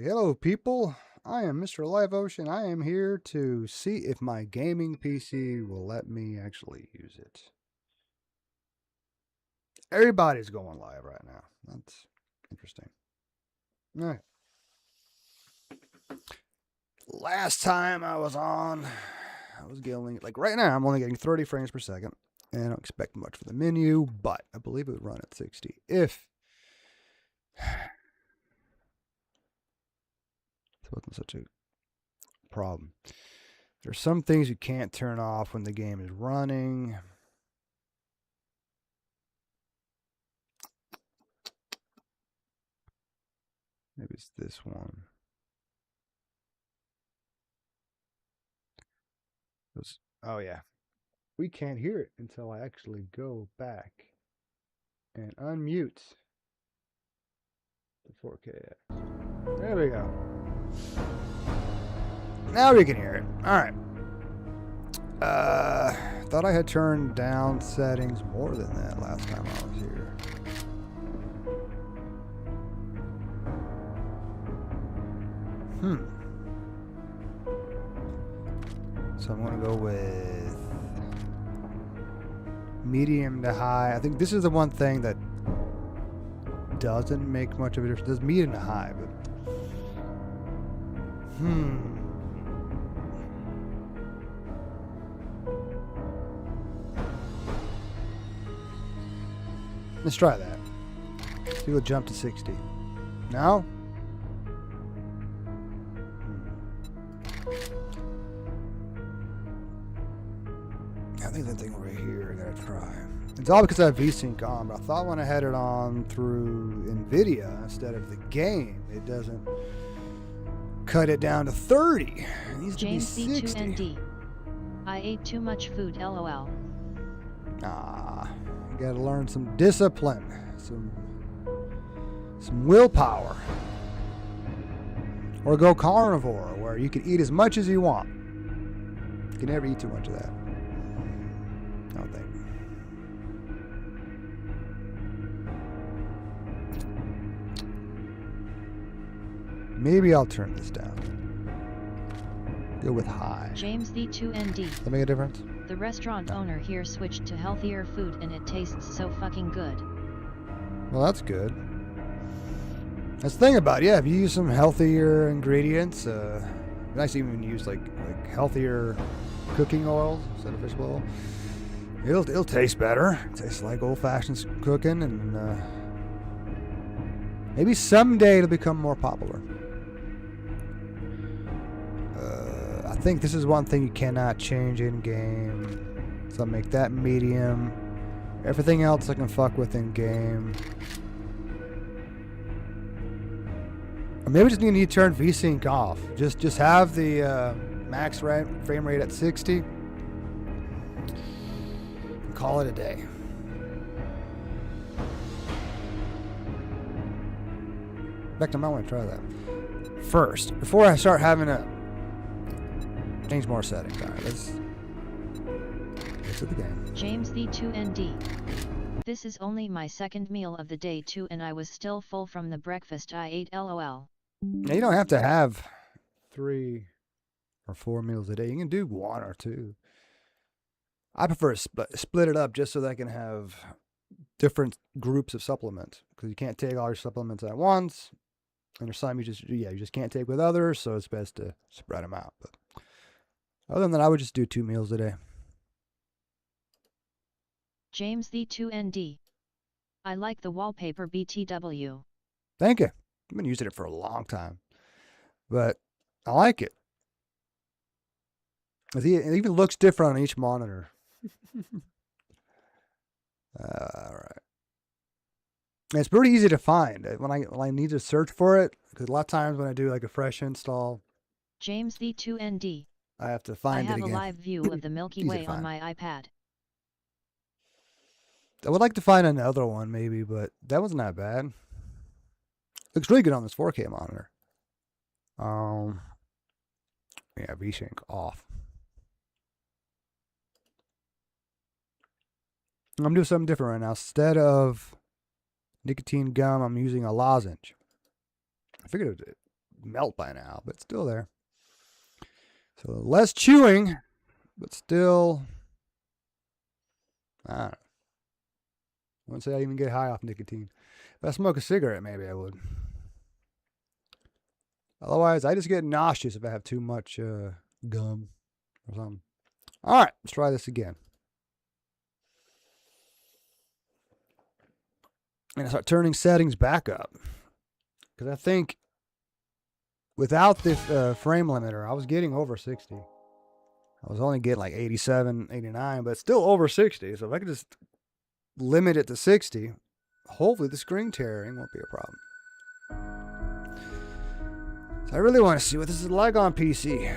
Hello, people. I am Mr. Live Ocean. I am here to see if my gaming PC will let me actually use it. Everybody's going live right now. That's interesting. All right. Last time I was on, I was getting, like right now, I'm only getting 30 frames per second. And I don't expect much for the menu, but I believe it would run at 60 if it wasn't such a problem. There's some things you can't turn off when the game is running. Maybe it's this one. Oh, yeah. We can't hear it until I actually go back and unmute the 4K. There we go. Now we can hear it. All right. Thought I had turned down settings more than that last time I was here. So I'm going to go with medium to high. I think this is the one thing that doesn't make much of a difference. It does medium to high, but let's try that. See, we'll jump to 60. Now? I think that thing right here I gotta try. It's all because I have VSync on, but I thought when I had it on through NVIDIA instead of the game, it doesn't cut it down to 30. It needs James to be 60. B2ND. I ate too much food, lol. Nah, you gotta learn some discipline, some willpower. Or go carnivore, where you can eat as much as you want. You can never eat too much of that. I don't think. Maybe I'll turn this down. Go with high. James B2ND. Does that make a difference? The restaurant owner here switched to healthier food and it tastes so fucking good. Well, that's good. That's the thing about it. Yeah, if you use some healthier ingredients, nice even use like healthier cooking oils instead of fish oil. It'll taste better. It tastes like old-fashioned cooking, and maybe someday it'll become more popular. I think this is one thing you cannot change in game, so I'll make that medium. Everything else I can fuck with in game. Or maybe we just need to turn VSync off. Just have the max frame rate at 60. And call it a day. In fact, I might want to try that first before I start having to change more settings. All right, let's get to the game. James B2ND. This is only my second meal of the day too, and I was still full from the breakfast I ate, lol. Now, you don't have to have 3 or 4 meals a day. You can do 1 or 2. I prefer to split it up just so that I can have different groups of supplements, because you can't take all your supplements at once, and there's some you just can't take with others, so it's best to spread them out. But other than that, I would just do 2 meals a day. James B2ND. I like the wallpaper BTW. Thank you. I've been using it for a long time, but I like it. It even looks different on each monitor. All right. And it's pretty easy to find when I need to search for it, because a lot of times when I do like a fresh install, James B2ND. I have to find it again. I have a live view of the Milky Way on my iPad. I would like to find another one maybe, but that wasn't that bad. Looks really good on this 4K monitor. Yeah, VSync off. I'm doing something different right now. Instead of nicotine gum, I'm using a lozenge. I figured it would melt by now, but it's still there. So less chewing, but still, I don't know. I wouldn't say I even get high off nicotine. If I smoke a cigarette, maybe I would. Otherwise, I just get nauseous if I have too much gum or something. All right, let's try this again. And I start turning settings back up. Because I think without this frame limiter, I was getting over 60. I was only getting like 87, 89, but still over 60. So if I could just limit it to 60, hopefully the screen tearing won't be a problem. So I really want to see what this is like on PC.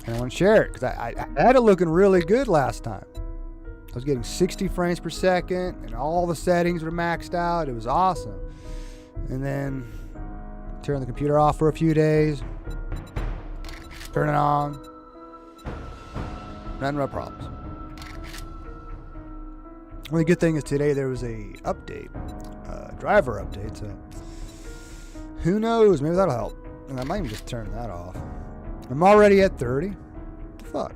And I want to share it because I had it looking really good last time. I was getting 60 frames per second and all the settings were maxed out. It was awesome. And then turn the computer off for a few days. Turn it on. Nothing but problems. Only good thing is today there was a update, driver update. So who knows? Maybe that'll help. And I might even just turn that off. I'm already at 30. What the fuck?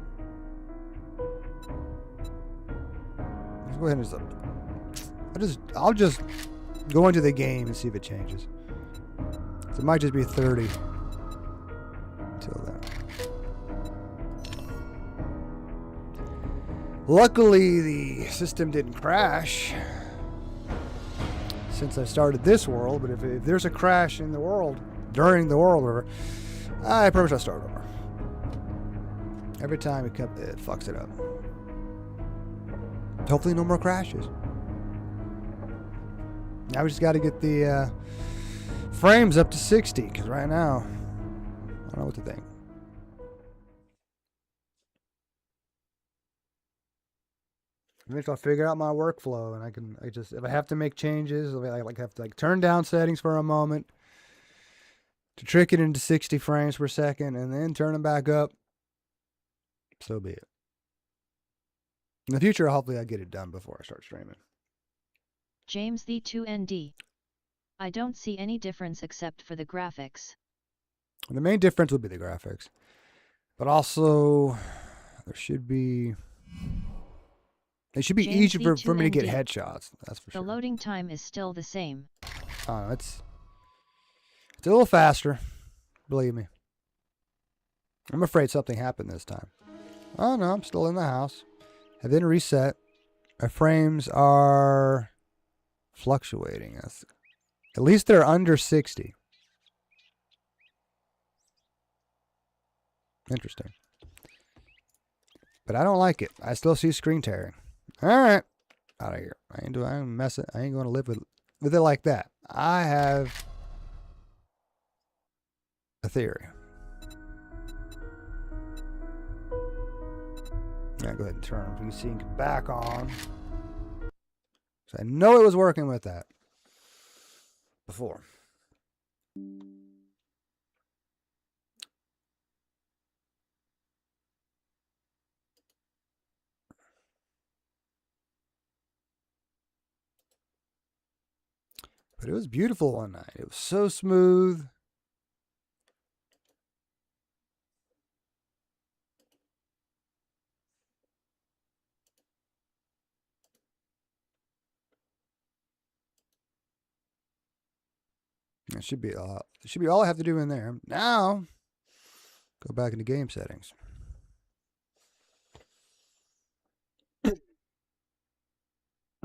Let's go ahead and I'll just go into the game and see if it changes. So it might just be 30 until then. Luckily, the system didn't crash since I started this world, but if there's a crash in the world, during the world order, I probably should start over. Every time it fucks it up. Hopefully no more crashes. Now we just got to get the frames up to 60, because right now, I don't know what to think. Maybe I'll figure out my workflow, and if I have to make changes, I have to turn down settings for a moment to trick it into 60 frames per second, and then turn them back up. So be it. In the future, hopefully I get it done before I start streaming. James the 2ND. I don't see any difference except for the graphics. The main difference would be the graphics. But also, there should be... It should be easier for me to get headshots. That's for sure. The loading time is still the same. It's a little faster. Believe me. I'm afraid something happened this time. Oh no, I'm still in the house. I've been reset. My frames are fluctuating. At least they're under 60. Interesting. But I don't like it. I still see screen tearing. All right, out of here. I ain't mess it. I ain't going to live with it like that. I have a theory. Yeah, go ahead and turn VSync back on. So I know it was working with that before. But it was beautiful one night. It was so smooth. It should be all I have to do in there. Now, go back into game settings. I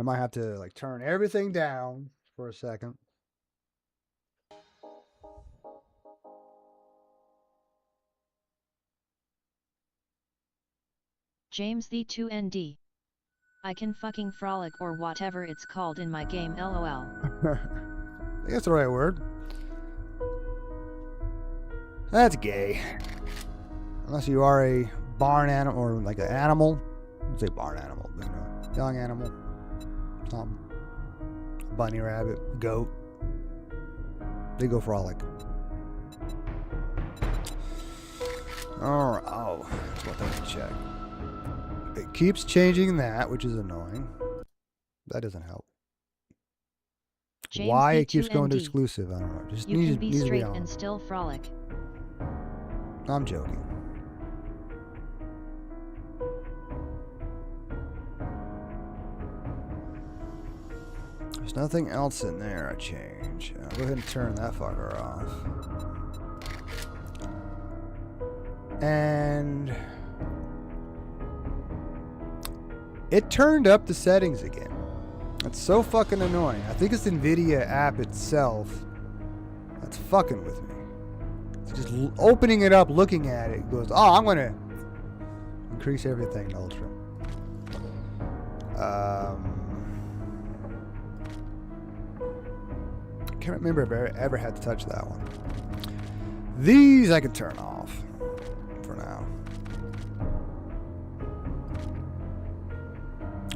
might have to turn everything down for a second. James the 2ND. I can fucking frolic or whatever it's called in my game, lol. I think that's the right word. That's gay. Unless you are a barn animal or like an animal. I'd say barn animal, but young animal. Bunny, rabbit, goat. They go frolic. Alright, that's what I have to check. It keeps changing that, which is annoying. That doesn't help. James Why it keeps going to B2ND. exclusive, I don't know. Just You needs, can be needs to be straight on. and still frolic. I'm joking. There's nothing else in there I change. I'll go ahead and turn that fucker off. And it turned up the settings again. That's so fucking annoying. I think it's the NVIDIA app itself that's fucking with me. It's just opening it up, looking at it, goes, oh, I'm going to increase everything to ultra. I can't remember if I ever had to touch that one. These I can turn off for now.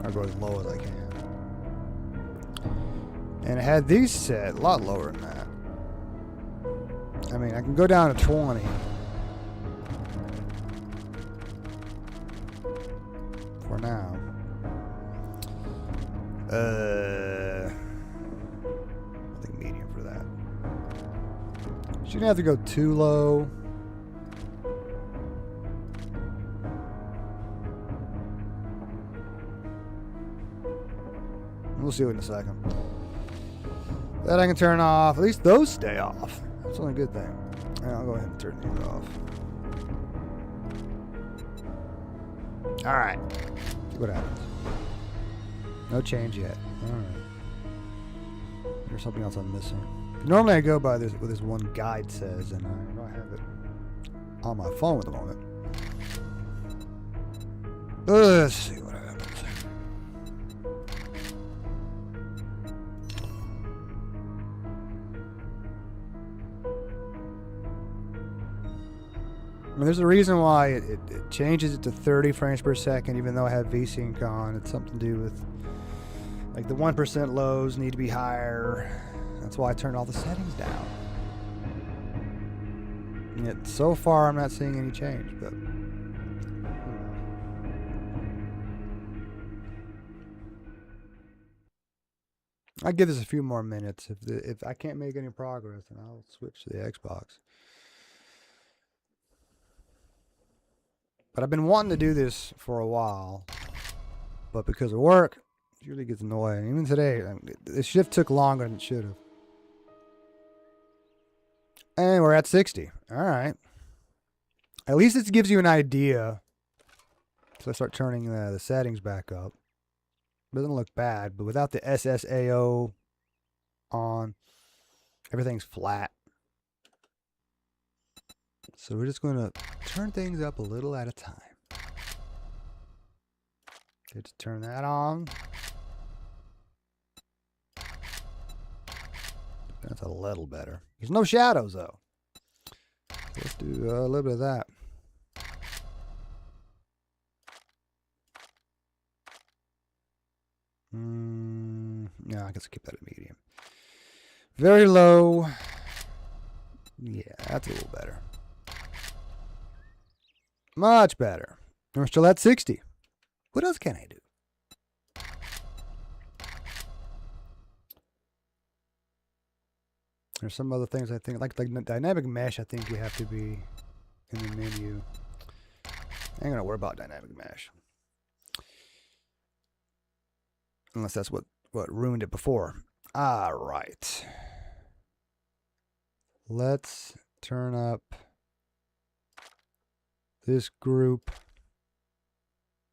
I'll go as low as I can. And I had these set a lot lower than that. I mean, I can go down to 20. For now. I think medium for that. Shouldn't have to go too low. We'll see it in a second. That I can turn off. At least those stay off. That's the only good thing. And I'll go ahead and turn these off. Alright. See what happens. No change yet. Alright. There's something else I'm missing. Normally I go by this what this one guide says, and I don't have it on my phone at the moment. Let's see what happens. I mean, there's a reason why it changes it to 30 frames per second, even though I have VSync on. It's something to do with, like, the 1% lows need to be higher. That's why I turned all the settings down. And yet, so far, I'm not seeing any change, but... I'll give this a few more minutes. If I can't make any progress, then I'll switch to the Xbox. But I've been wanting to do this for a while, but because of work, it really gets annoying. Even today, the shift took longer than it should have. And we're at 60. All right. At least it gives you an idea. So I start turning the settings back up. Doesn't look bad, but without the SSAO on, everything's flat. So we're just going to turn things up a little at a time. Let's turn that on. That's a little better. There's no shadows, though. Let's do a little bit of that. No, I guess keep that at medium. Very low. Yeah, that's a little better. Much better. And we're still at 60. What else can I do? There's some other things I think, like dynamic mesh, I think you have to be in the menu. I ain't gonna worry about dynamic mesh. Unless that's what ruined it before. All right. Let's turn up this group.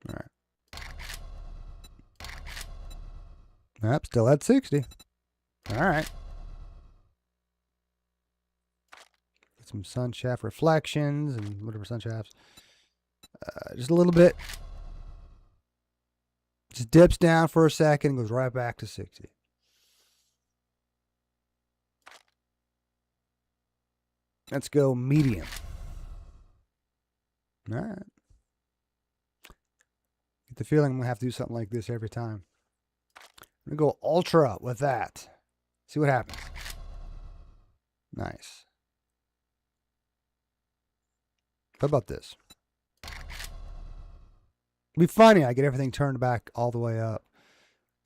All right. Yep, still at 60. All right. Get some sun shaft reflections and whatever sun shafts. Just a little bit. Just dips down for a second and goes right back to 60. Let's go medium. All right. Get the feeling I'm going to have to do something like this every time. I'm going to go ultra with that. See what happens. Nice. How about this? It'd be funny. I get everything turned back all the way up,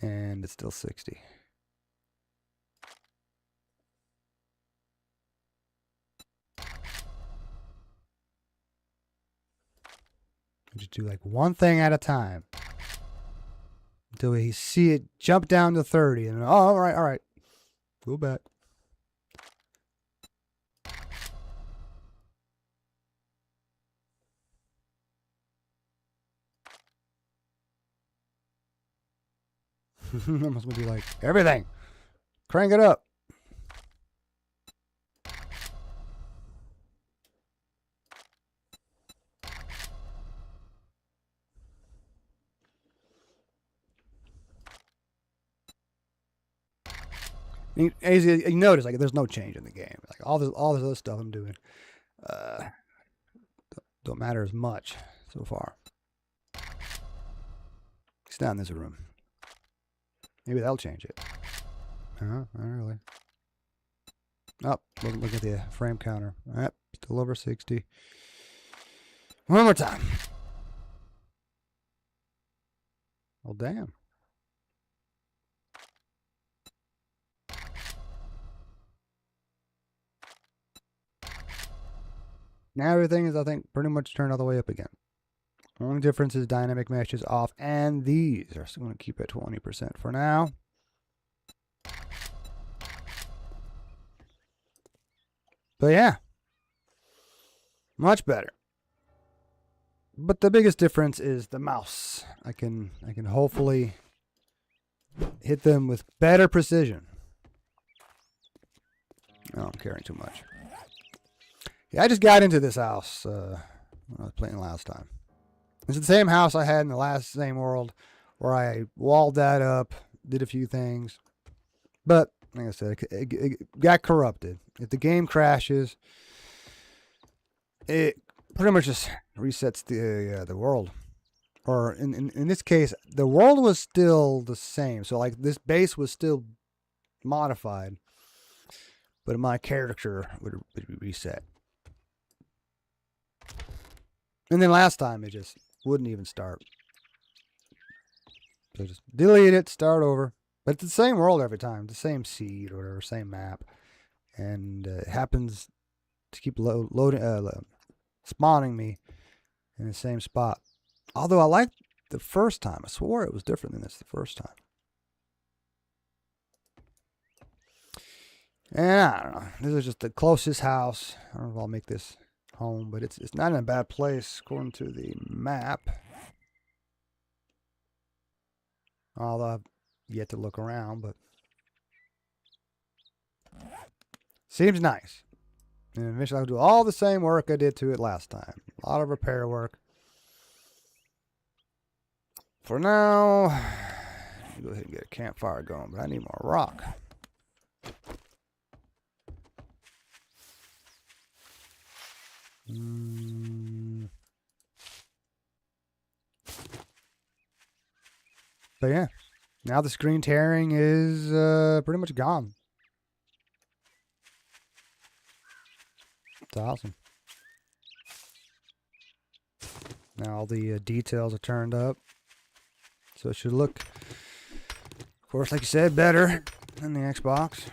and it's still 60. Just do like one thing at a time until we see it jump down to 30. And all right. Go back. I must be like, everything. Crank it up. As you notice, like there's no change in the game. Like all this other stuff I'm doing, don't matter as much so far. It's not in this room. Maybe that'll change it. Not really. Oh, look at the frame counter. Yep, still over 60. One more time. Well, damn. Now everything is, I think, pretty much turned all the way up again. Only difference is dynamic mesh is off, and these are still going to keep at 20% for now. But yeah, much better. But the biggest difference is the mouse. I can hopefully hit them with better precision. Oh, I'm carrying too much. Yeah, I just got into this house when I was playing last time. It's the same house I had in the same world where I walled that up, did a few things. But, like I said, it got corrupted. If the game crashes, it pretty much just resets the world. Or in this case, the world was still the same. So, like, this base was still modified, but my character would reset. And then last time, it just wouldn't even start. So just delete it, start over. But it's the same world every time, the same seed or whatever, same map. And it happens to keep spawning me in the same spot. Although I liked the first time. I swore it was different than this the first time. And I don't know. This is just the closest house. I don't know if I'll make this home, but it's not in a bad place according to the map. Although I've yet to look around, but seems nice. And eventually I'll do all the same work I did to it last time. A lot of repair work. For now, go ahead and get a campfire going, but I need more rock. But yeah, now the screen tearing is pretty much gone. It's awesome. Now all the details are turned up. So it should look, of course, like you said, better than the Xbox.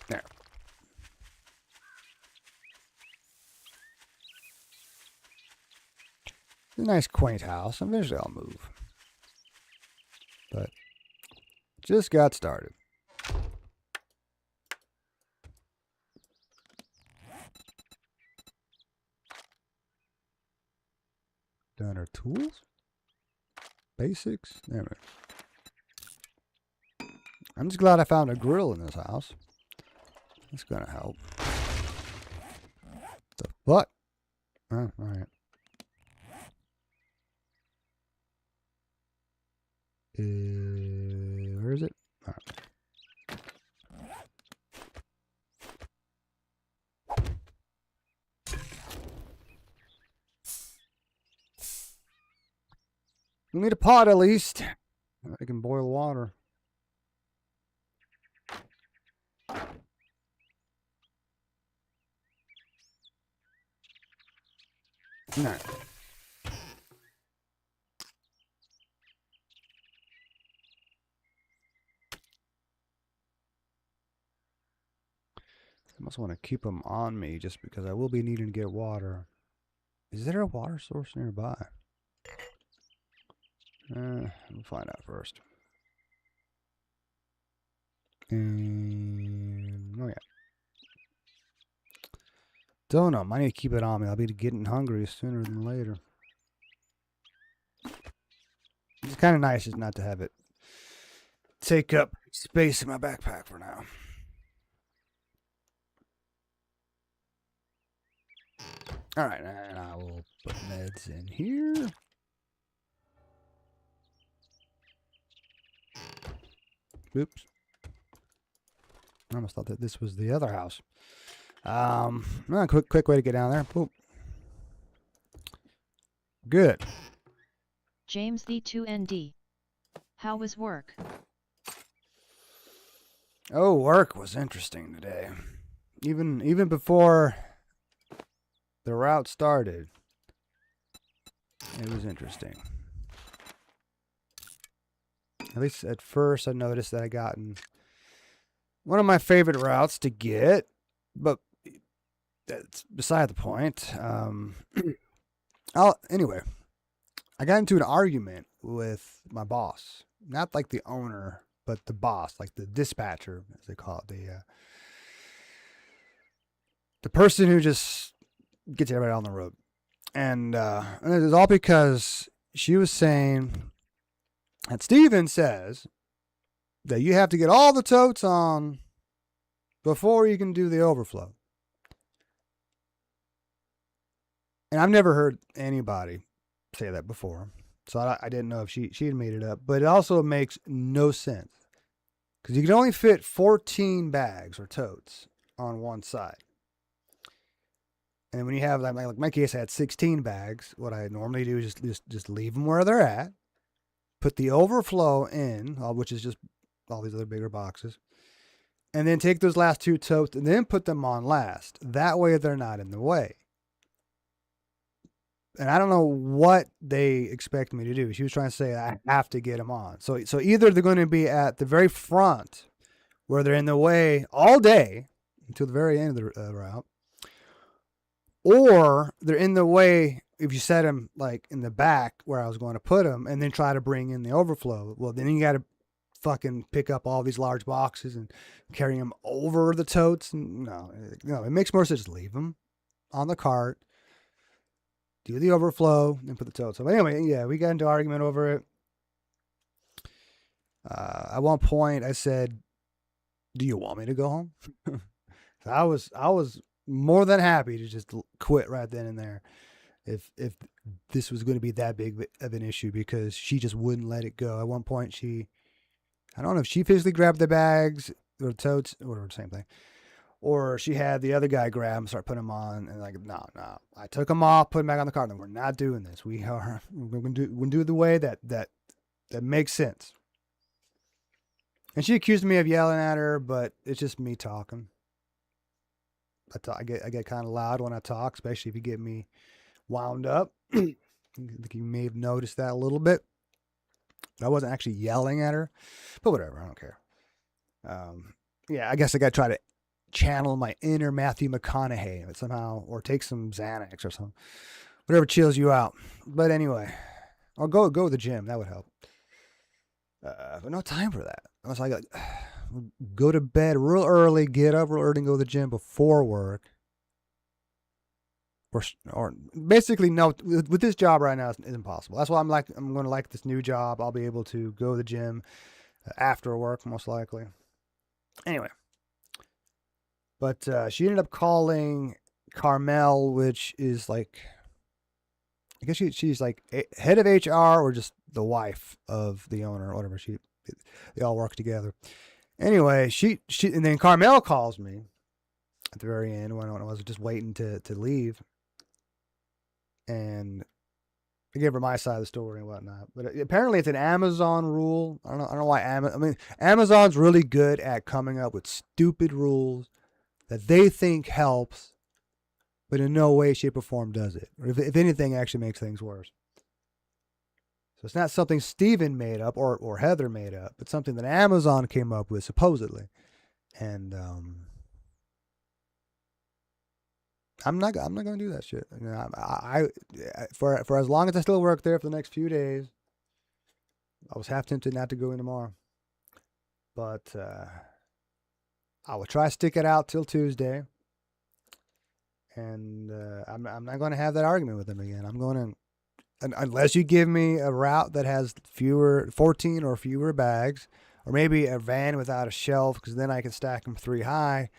There. It's a nice, quaint house. Eventually I'll move. But just got started. Done our tools. Basics. There we go. I'm just glad I found a grill in this house. That's gonna help. The what? Oh, alright. Where is it? All right. We need a pot at least. I can boil water. No. I must want to keep them on me just because I will be needing to get water. Is there a water source nearby? We'll find out first. And, oh yeah. Don't know. I need to keep it on me. I'll be getting hungry sooner than later. It's kind of nice just not to have it take up space in my backpack for now. All right, and I will put meds in here. Oops. I almost thought that this was the other house. Quick way to get down there. Boop. Good. James the 2ND. How was work? Oh, work was interesting today. Even before the route started, it was interesting. At least at first I noticed that I gotten one of my favorite routes to get, but that's beside the point. Anyway, I got into an argument with my boss. Not like the owner, but the boss, like the dispatcher, as they call it. The person who just gets everybody on the road. And it was all because she was saying that Steven says that you have to get all the totes on before you can do the overflow. And I've never heard anybody say that before. So I didn't know if she had made it up. But it also makes no sense. Because you can only fit 14 bags or totes on one side. And when you have, like my case, I had 16 bags. What I normally do is just leave them where they're at. Put the overflow in, which is just all these other bigger boxes. And then take those last two totes and then put them on last. That way they're not in the way. And I don't know what they expect me to do. She was trying to say I have to get them on. So either they're going to be at the very front where they're in the way all day until the very end of the route. Or they're in the way if you set them like in the back where I was going to put them and then try to bring in the overflow. Well, then you got to fucking pick up all these large boxes and carry them over the totes. No, it makes more sense to leave them on the cart, do the overflow, and put the totes. So anyway, yeah, we got into an argument over it. At one point, I said, "Do you want me to go home?" So I was more than happy to just quit right then and there if this was going to be that big of an issue, because she just wouldn't let it go. At one point, I don't know if she physically grabbed the bags or the totes, or the same thing, or she had the other guy grab them, start putting them on, and like, no. I took them off, put them back on the cart, and we're not doing this. We're going to do it the way that makes sense. And she accused me of yelling at her, but it's just me talking. I get kind of loud when I talk, especially if you get me wound up. I think you may have noticed that a little bit. I wasn't actually yelling at her, but whatever, I don't care. Yeah, I guess I got to try to channel my inner Matthew McConaughey somehow, or take some Xanax or something, whatever chills you out. But anyway, I'll go to the gym. That would help. But no time for that. I was like, go to bed real early, get up real early, and go to the gym before work. Or basically, no, with this job right now, it's impossible. That's why I'm going to like this new job. I'll be able to go to the gym after work, most likely. Anyway. But she ended up calling Carmel, which is like, I guess she's like head of HR or just the wife of the owner or whatever. They all work together. Anyway, she and then Carmel calls me at the very end when I was just waiting to leave. And I gave her my side of the story and whatnot. But apparently it's an Amazon rule. I don't know why Amazon's really good at coming up with stupid rules that they think helps, but in no way, shape, or form does it. Or if anything, actually makes things worse. So it's not something Steven made up or Heather made up, but something that Amazon came up with, supposedly. And I'm not gonna do that shit. You know, for as long as I still work there for the next few days, I was half tempted not to go in tomorrow, but I will try to stick it out till Tuesday, and I'm not going to have that argument with them again. I'm going to, unless you give me a route that has 14 or fewer bags, or maybe a van without a shelf, because then I can stack them 3 high.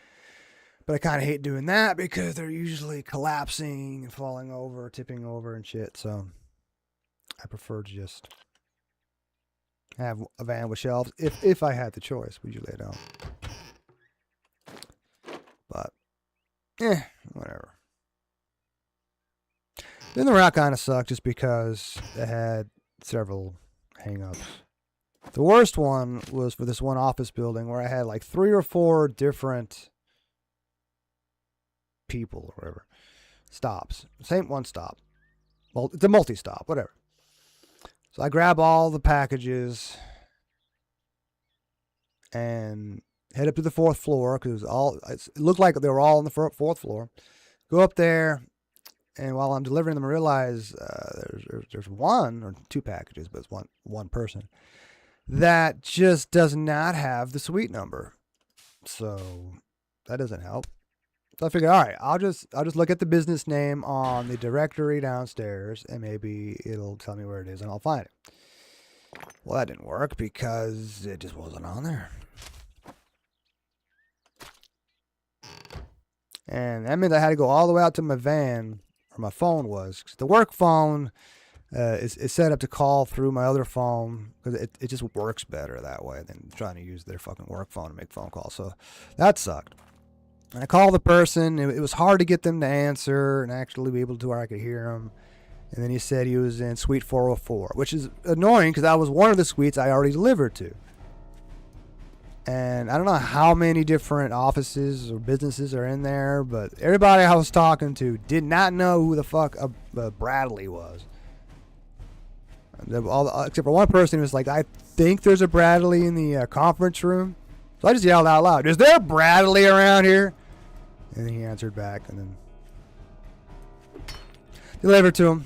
But I kind of hate doing that because they're usually collapsing and falling over, tipping over and shit. So I prefer to just have a van with shelves if I had the choice. Usually I don't. But, whatever. Then the route kind of sucked just because it had several hang-ups. The worst one was for this one office building where I had like 3 or 4 different people or whatever stops. Same one stop. Well, it's a multi-stop, whatever. So I grab all the packages and head up to the 4th floor because it looked like they were all on the 4th floor. Go up there, and while I'm delivering them, I realize there's 1 or 2 packages, but it's one person that just does not have the suite number. So that doesn't help. So I figured, all right, I'll just look at the business name on the directory downstairs, and maybe it'll tell me where it is, and I'll find it. Well, that didn't work because it just wasn't on there. And that meant I had to go all the way out to my van, or my phone was. 'Cause the work phone is set up to call through my other phone, because it just works better that way than trying to use their fucking work phone to make phone calls. So that sucked. And I called the person. It was hard to get them to answer and actually be able to where I could hear them. And then he said he was in suite 404, which is annoying because that was one of the suites I already delivered to. And I don't know how many different offices or businesses are in there, but everybody I was talking to did not know who the fuck Bradley was. Except for one person who was like, I think there's a Bradley in the conference room. So I just yelled out loud, is there a Bradley around here? And then he answered back, and then delivered to him.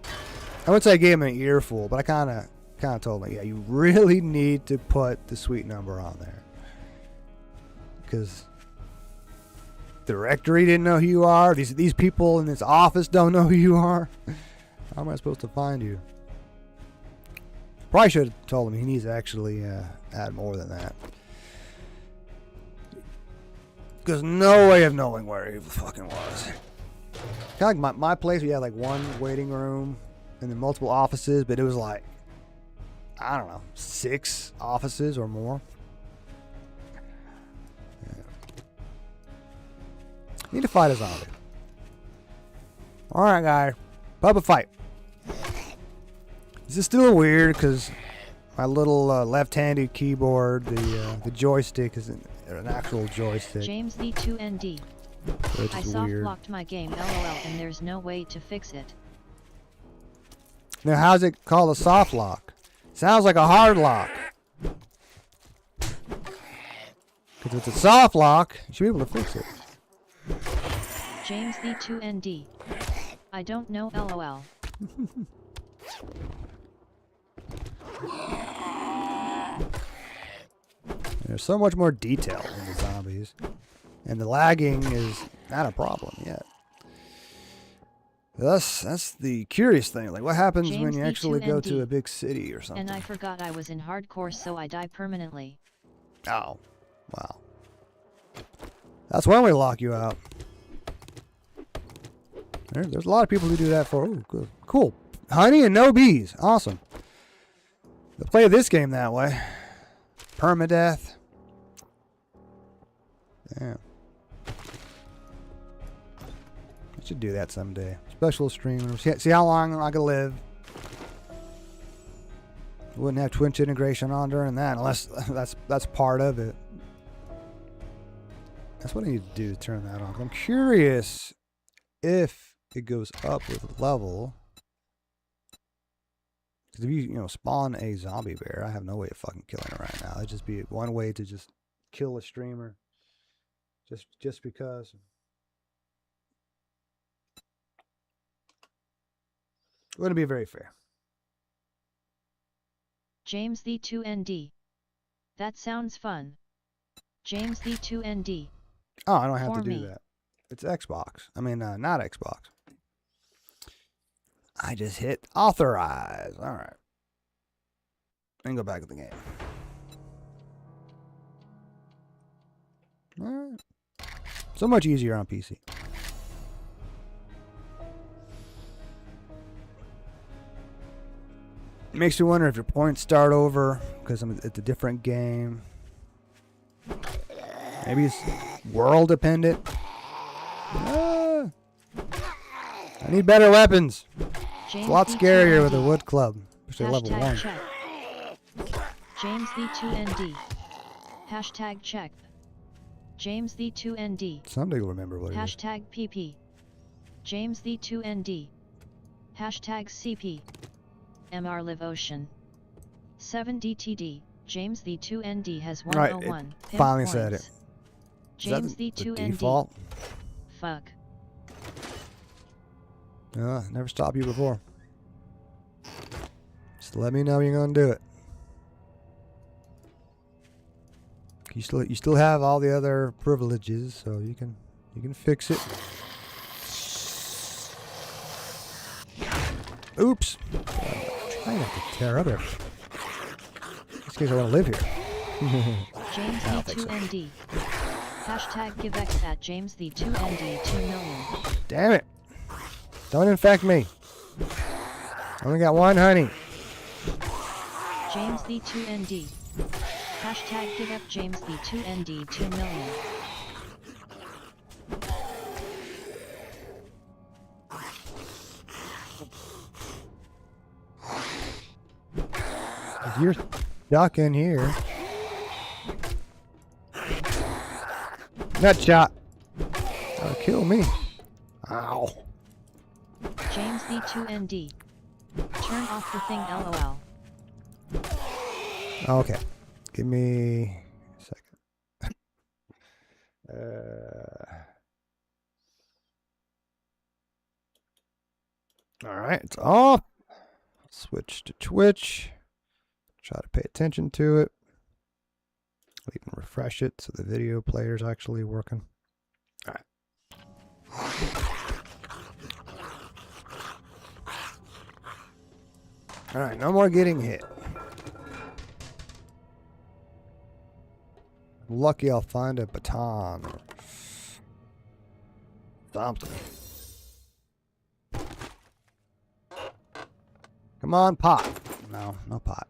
I wouldn't say I gave him an earful, but I kind of told him, yeah, you really need to put the suite number on there. Because the directory didn't know who you are. These people in this office don't know who you are. How am I supposed to find you? Probably should have told him he needs to actually add more than that. Because no way of knowing where he fucking was. Kind of like my place, we had like one waiting room and then multiple offices, but it was like, I don't know, 6 offices or more. Yeah. Need to fight a zombie. Alright, guy. Bubba fight. This is still weird because my little left-handed keyboard, the joystick is an actual joystick. James the 2ND. I soft weird. locked my game LOL and there's no way to fix it. Now, how's it called a soft lock? Sounds like a hard lock. Because if it's a soft lock, you should be able to fix it. James the 2ND. I don't know LOL. There's so much more detail in the zombies. And the lagging is not a problem yet. That's the curious thing. Like, what happens when you actually go to a big city or something? And I forgot I was in hardcore, so I die permanently. Oh, wow. That's when we lock you out. There's a lot of people who do that for. Ooh, good. Cool. Honey and no bees. Awesome. They play this game that way. Permadeath. Damn. I should do that someday. Special stream. See how long I can live. Wouldn't have Twitch integration on during that, unless that's part of it. That's what I need to do to turn that on. I'm curious if it goes up with level. Because if you spawn a zombie bear, I have no way of fucking killing it right now. That'd just be one way to just kill a streamer. Just because. Wouldn't be very fair. James the 2ND. That sounds fun. James the 2ND. Oh, I don't have For to do me. that. It's Xbox. I mean, not Xbox. I just hit authorize. All right. And go back to the game. All right. So much easier on PC. Makes you wonder if your points start over because it's a different game. Maybe it's world dependent. I need better weapons. James It's a lot the scarier 2ND. with a wood club, especially level Hashtag 1. check. James the 2ND. Hashtag check. James the 2ND. Someday you'll remember what it is. Hashtag PP. James the 2ND. Hashtag CP. MR Live Ocean. 7DTD. James the 2ND has Right, 101. it finally said points. it. Is that James the 2ND. default? Fuck. Never stopped you before. Just let me know you're gonna do it. You still have all the other privileges, so you can fix it. Oops. Try not to tear up everything. Just in case I want to live here. James I the don't think so. 2ND. Hashtag GiveX at James the 2ND 2 million. Damn it. Don't infect me. I only got one honey. James the 2ND. Hashtag give up James the 2ND 2 million. If you're stuck in here. Nut shot. That'll kill me. Ow. James the 2ND. Turn off the thing LOL. Okay. Give me a second. Alright, it's off. Switch to Twitch. Try to pay attention to it. Even refresh it so the video player is actually working. Alright. Alright, no more getting hit. Lucky I'll find a baton or something. Come on, pot. No, no pot.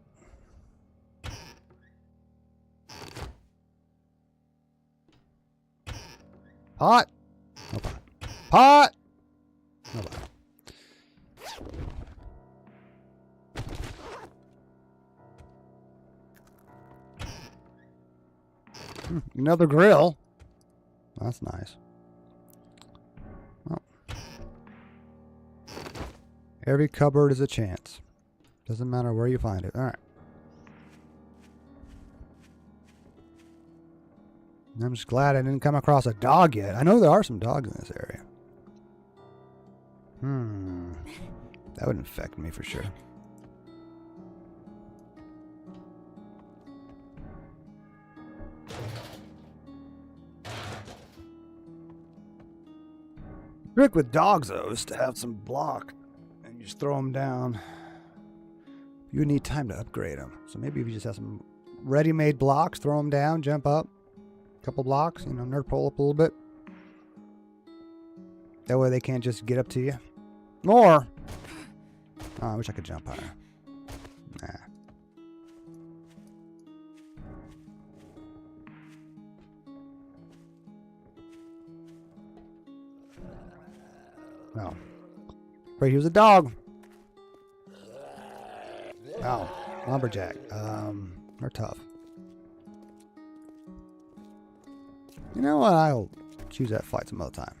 Pot. No pot. Pot. No pot. Another grill. That's nice. Well, every cupboard is a chance. Doesn't matter where you find it. All right. I'm just glad I didn't come across a dog yet. I know there are some dogs in this area. That would infect me for sure. Trick with dogs, though, is to have some block and you just throw them down. You would need time to upgrade them. So maybe if you just have some ready-made blocks, throw them down, jump up a couple blocks, nerd pole up a little bit. That way they can't just get up to you. Or, oh, I wish I could jump higher. Nah. Oh. Afraid he was a dog. Oh, lumberjack. They're tough. You know what? I'll choose that fight some other time.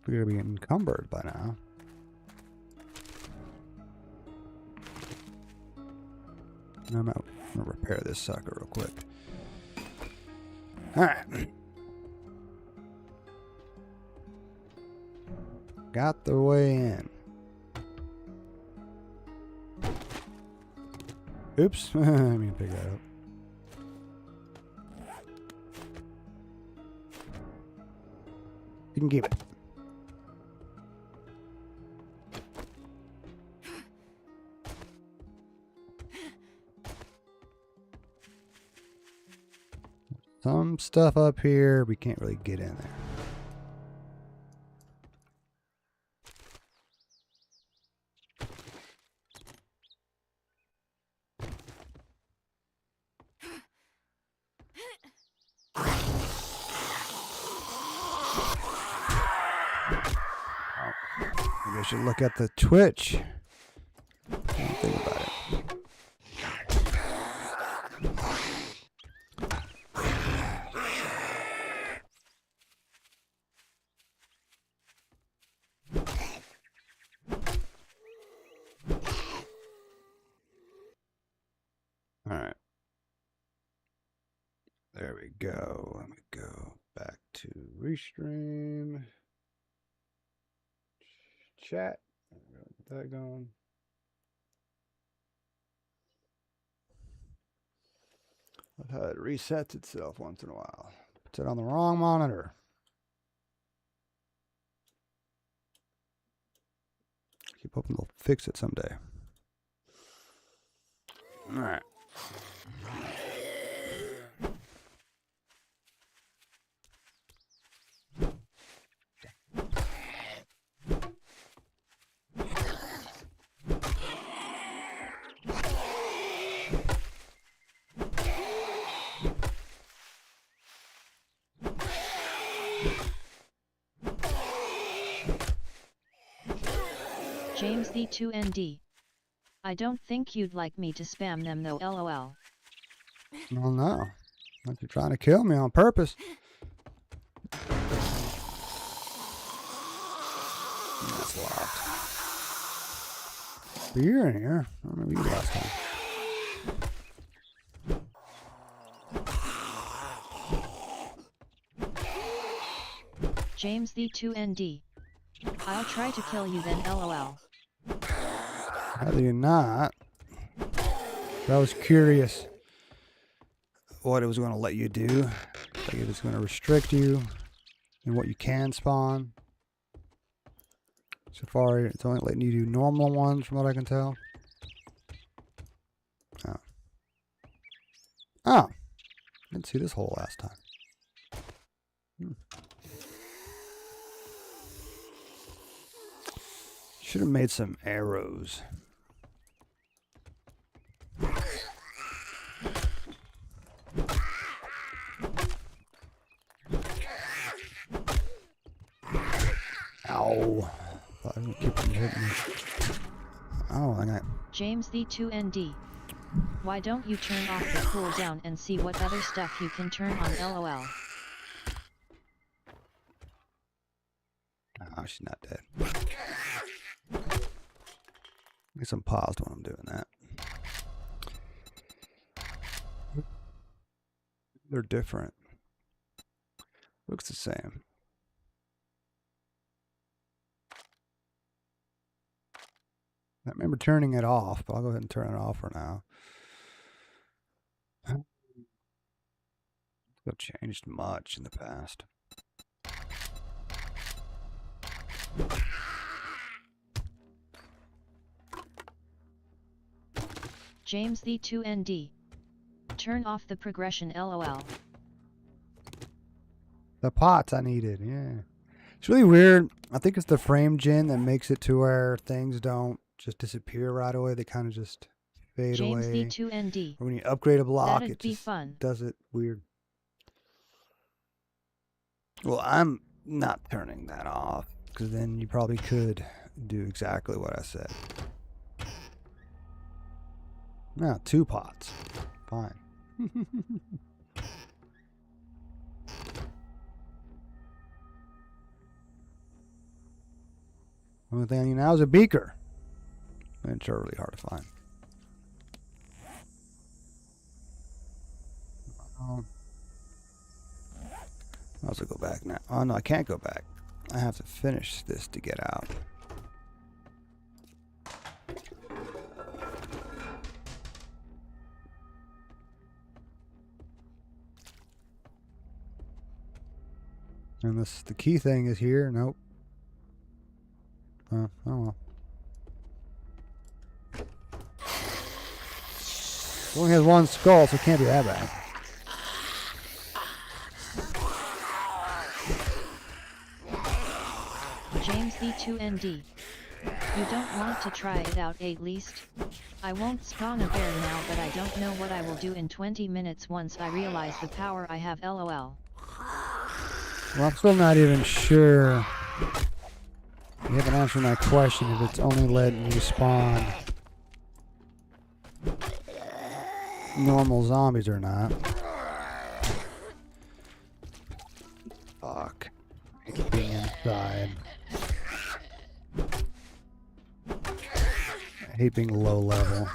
We're gonna be encumbered by now. I'm gonna repair this sucker real quick. All right. Got the way in. Oops. Let me pick that up. You can keep it. Some stuff up here, we can't really get in there. Maybe I should look at the Twitch. Can't think about it. All right. There we go. Let me go back to Restream. Chat. Get that going. I've had it resets itself once in a while. Puts it on the wrong monitor. Keep hoping they'll fix it someday. All right. James the 2ND. I don't think you'd like me to spam them though, lol. Well, no. Unless you're trying to kill me on purpose. That's locked. But you're in here. I don't remember you last time. James the 2ND. I'll try to kill you then, lol. How do you not? I was curious what it was going to let you do. Like if it's going to restrict you and what you can spawn. So far, it's only letting you do normal ones from what I can tell. Oh. Oh. Didn't see this hole last time. Should have made some arrows. Ow. Thought I was gonna keep them hitting me. Oh, I got. James the 2ND. Why don't you turn off the cooldown and see what other stuff you can turn on, lol. Oh, she's not dead. At least I'm paused when I'm doing that. They're different. Looks the same. I remember turning it off, but I'll go ahead and turn it off for now. It's changed much in the past. James the 2ND. Turn off the progression, lol. The pots I needed, yeah. It's really weird. I think it's the frame gen that makes it to where things don't just disappear right away. They kind of just fade James away. the 2ND. Or when you upgrade a block, That'd it be just fun. does it weird. Well, I'm not turning that off because then you probably could do exactly what I said. Now, 2 pots. Fine. Only thing I need now is a beaker. And it's really hard to find. I'll also go back now. Oh no, I can't go back. I have to finish this to get out. And the key thing is here. Nope. Oh well. It only has one skull, so it can't be that bad. James V2ND. You don't want to try it out at least? I won't spawn a bear now, but I don't know what I will do in 20 minutes once I realize the power I have, lol. Well, I'm still not even sure. You haven't answered my question if it's only letting you spawn normal zombies or not. Fuck. Being inside. I hate being low level.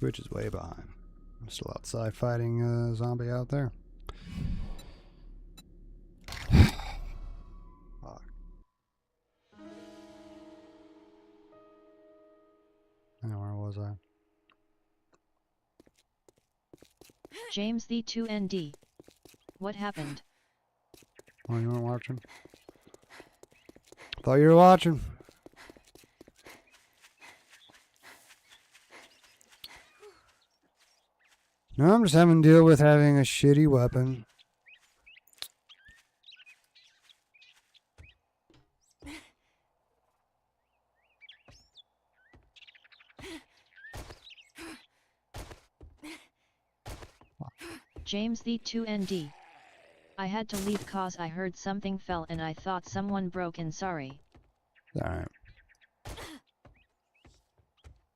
Which is way behind. I'm still outside fighting a zombie out there. Fuck. Now, where was I? James V2ND. What happened? Oh, you weren't watching? Thought you were watching. No, I'm just having to deal with having a shitty weapon. James V2ND. I had to leave cause I heard something fell and I thought someone broke in, sorry. Alright.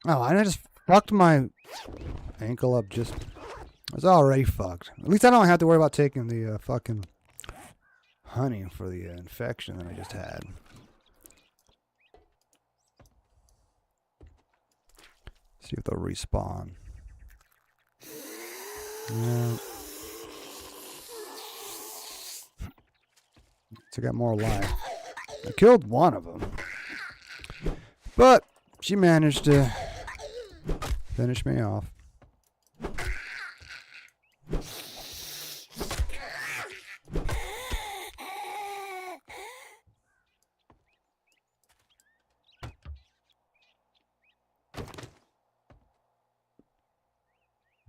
Oh, I just fucked my ankle up just... It's already fucked. At least I don't have to worry about taking the fucking honey for the infection that I just had. See if they'll respawn. Yeah. So I got more life. I killed one of them. But she managed to finish me off.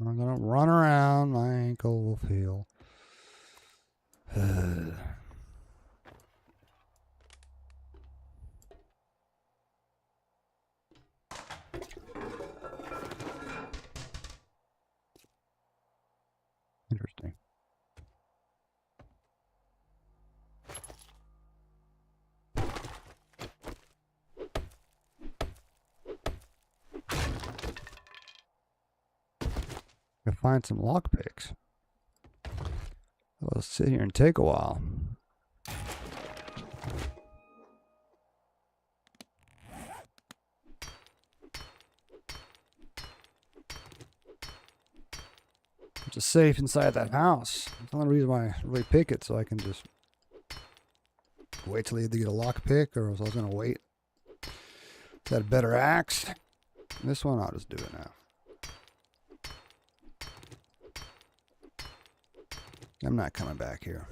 I'm gonna run around, my ankle will heal. Interesting. Gotta find some lockpicks. It'll sit here and take a while. It's just safe inside that house. That's the only reason why I really pick it, so I can just wait till I either get a lockpick or else I was gonna wait. Is that a better axe? This one, I'll just do it now. I'm not coming back here.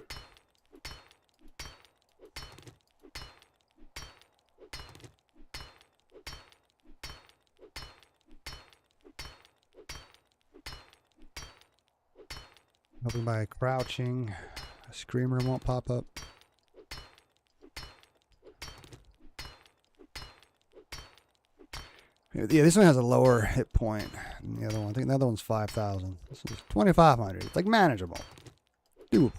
Hoping by crouching, a screamer won't pop up. Yeah, this one has a lower hit point than the other one. I think the other one's 5,000. This is 2,500. It's like manageable. Doable.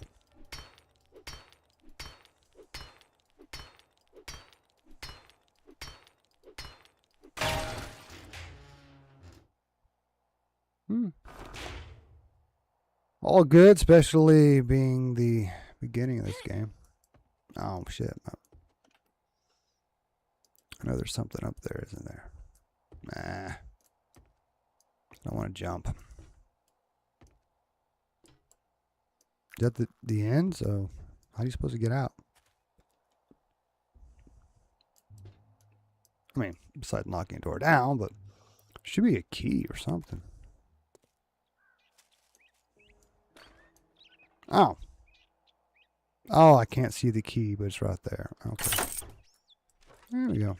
All good, especially being the beginning of this game. Oh, shit. I know there's something up there, isn't there? Nah. I don't want to jump. Is that the end? So, how are you supposed to get out? I mean, besides knocking a door down, but should be a key or something. Oh. Oh, I can't see the key, but it's right there. Okay. There we go.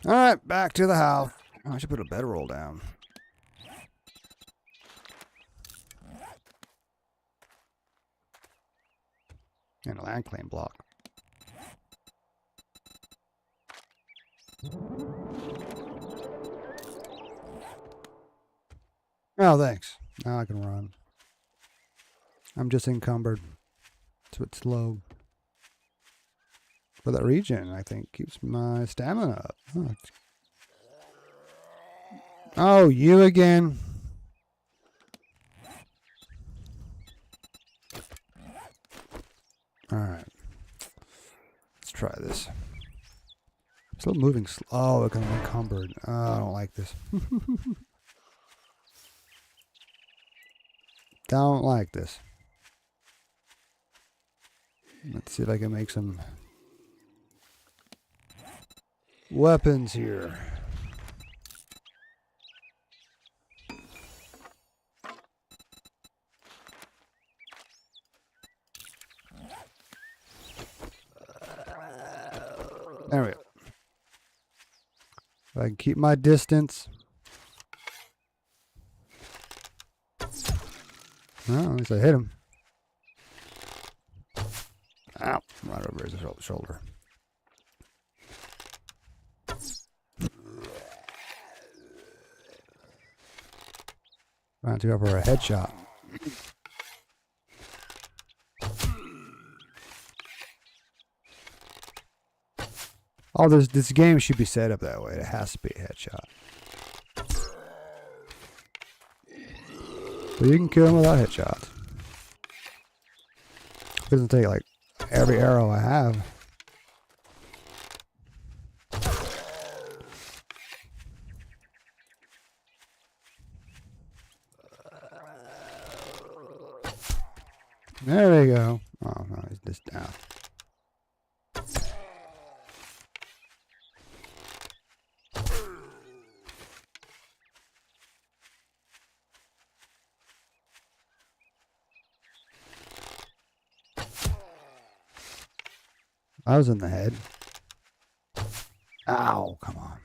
Alright, back to the house. Oh, I should put a bedroll down. And a land claim block. Oh, thanks. Now I can run. I'm just encumbered. So it's slow. For that region, I think, keeps my stamina up. Oh, you again. Alright. Let's try this. Still moving slow. Oh, look, I'm encumbered. I don't like this. Don't like this. Let's see if I can make some weapons here. There we go. If I can keep my distance. Well, at least I hit him. Ow, right over his shoulder. Trying to go for a headshot. Oh, this game should be set up that way. It has to be a headshot. But you can kill him without headshots. It doesn't take like every arrow I have. There we go. Oh no, he's just down. I was in the head. Ow, come on.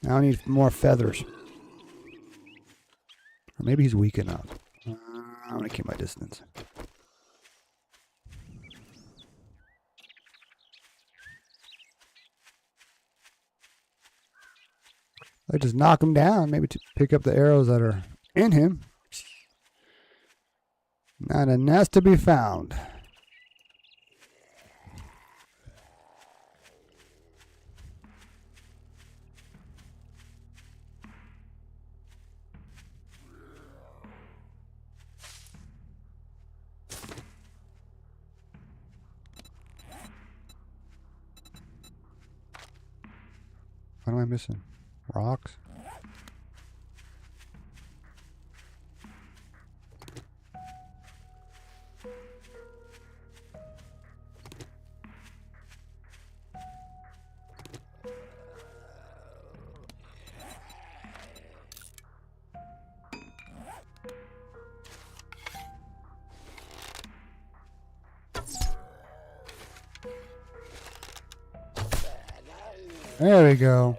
Now I need more feathers. Or maybe he's weak enough. I'm going to keep my distance. I just knock him down. Maybe to pick up the arrows that are in him. Not a nest to be found. What am I missing? Rocks? There we go.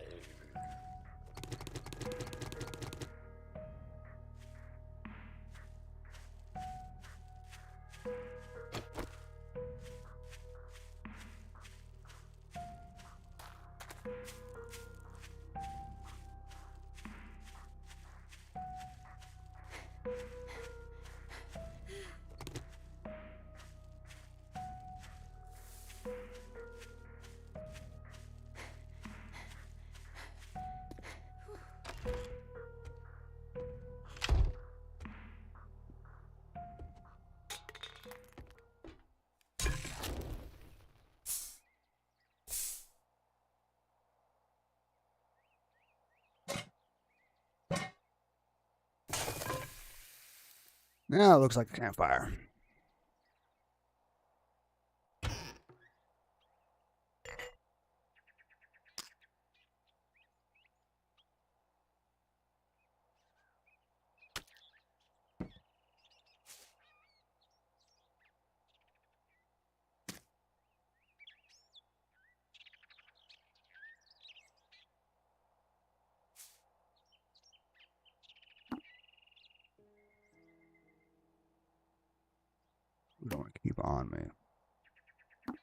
Now it looks like a campfire. We don't want to keep on me. At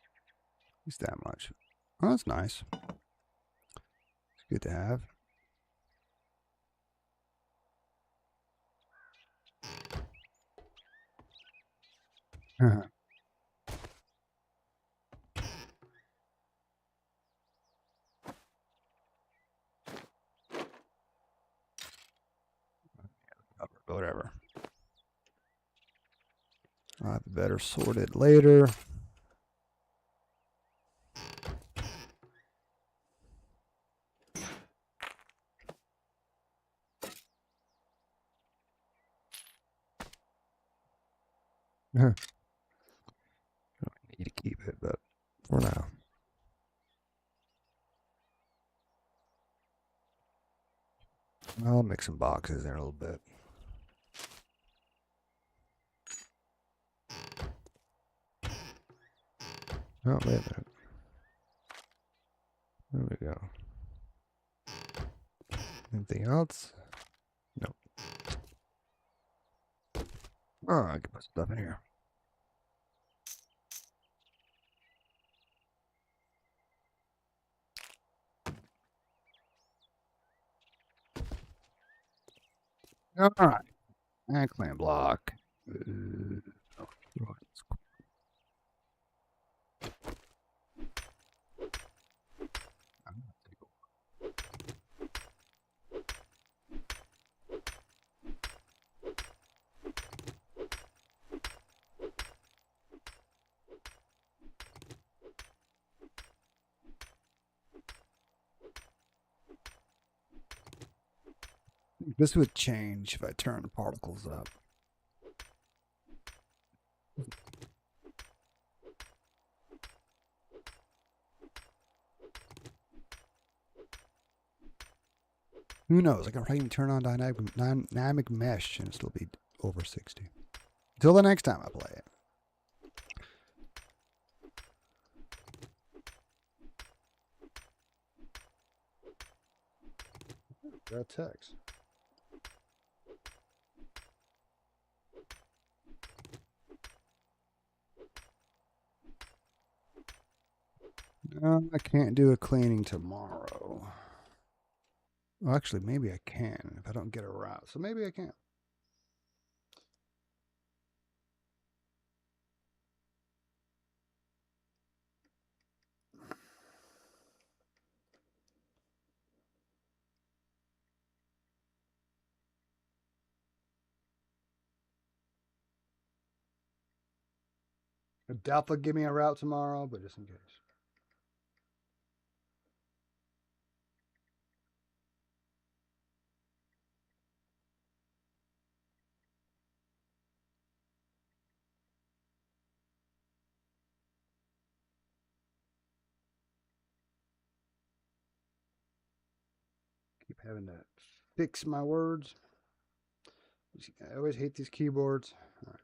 least that much. Oh, that's nice. It's good to have. Whatever. I'll have it better sorted later. I need to keep it, but for now. I'll make some boxes there a little bit. Oh, wait a minute. There we go. Anything else? Nope. Oh, I can put stuff in here. All right. And clan block. This would change if I turn particles up. Who knows? I can probably even turn on dynamic mesh and still be over 60. Until the next time I play it. Got text. I can't do a cleaning tomorrow. Well, actually, maybe I can if I don't get a route. So maybe I can. I doubt they'll give me a route tomorrow, but just in case. Keep having to fix my words. I always hate these keyboards. All right.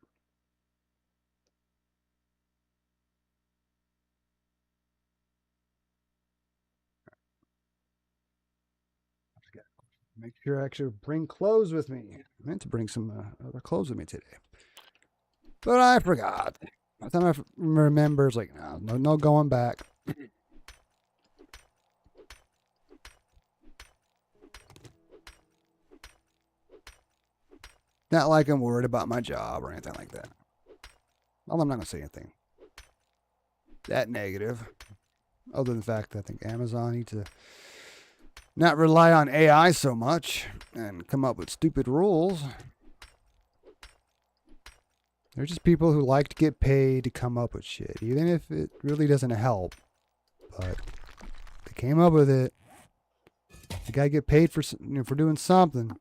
Make sure I actually bring clothes with me. I meant to bring some other clothes with me today, but I forgot. By the time I remember, it's like, no going back. Not like I'm worried about my job or anything like that. Well, I'm not going to say anything that negative, other than the fact that I think Amazon needs to not rely on AI so much and come up with stupid rules. They're just people who like to get paid to come up with shit, even if it really doesn't help. But they came up with it. You gotta get paid for doing something.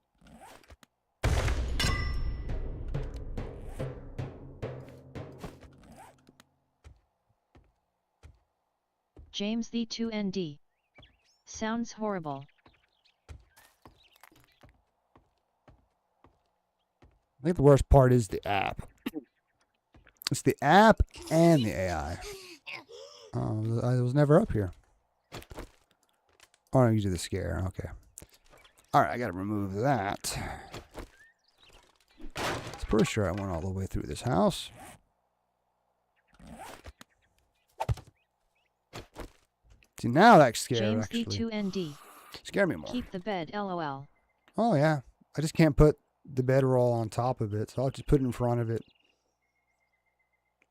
James the 2ND. Sounds horrible. I think the worst part is the app. It's the app and the AI. I was never up here. Oh, no, you do the scare. Okay. All right, I got to remove that. It's pretty sure I went all the way through this house. See, now that scared James actually. the 2ND. Scared me more. Keep the bed, lol. Oh, yeah. I just can't put the bedroll on top of it, so I'll just put it in front of it.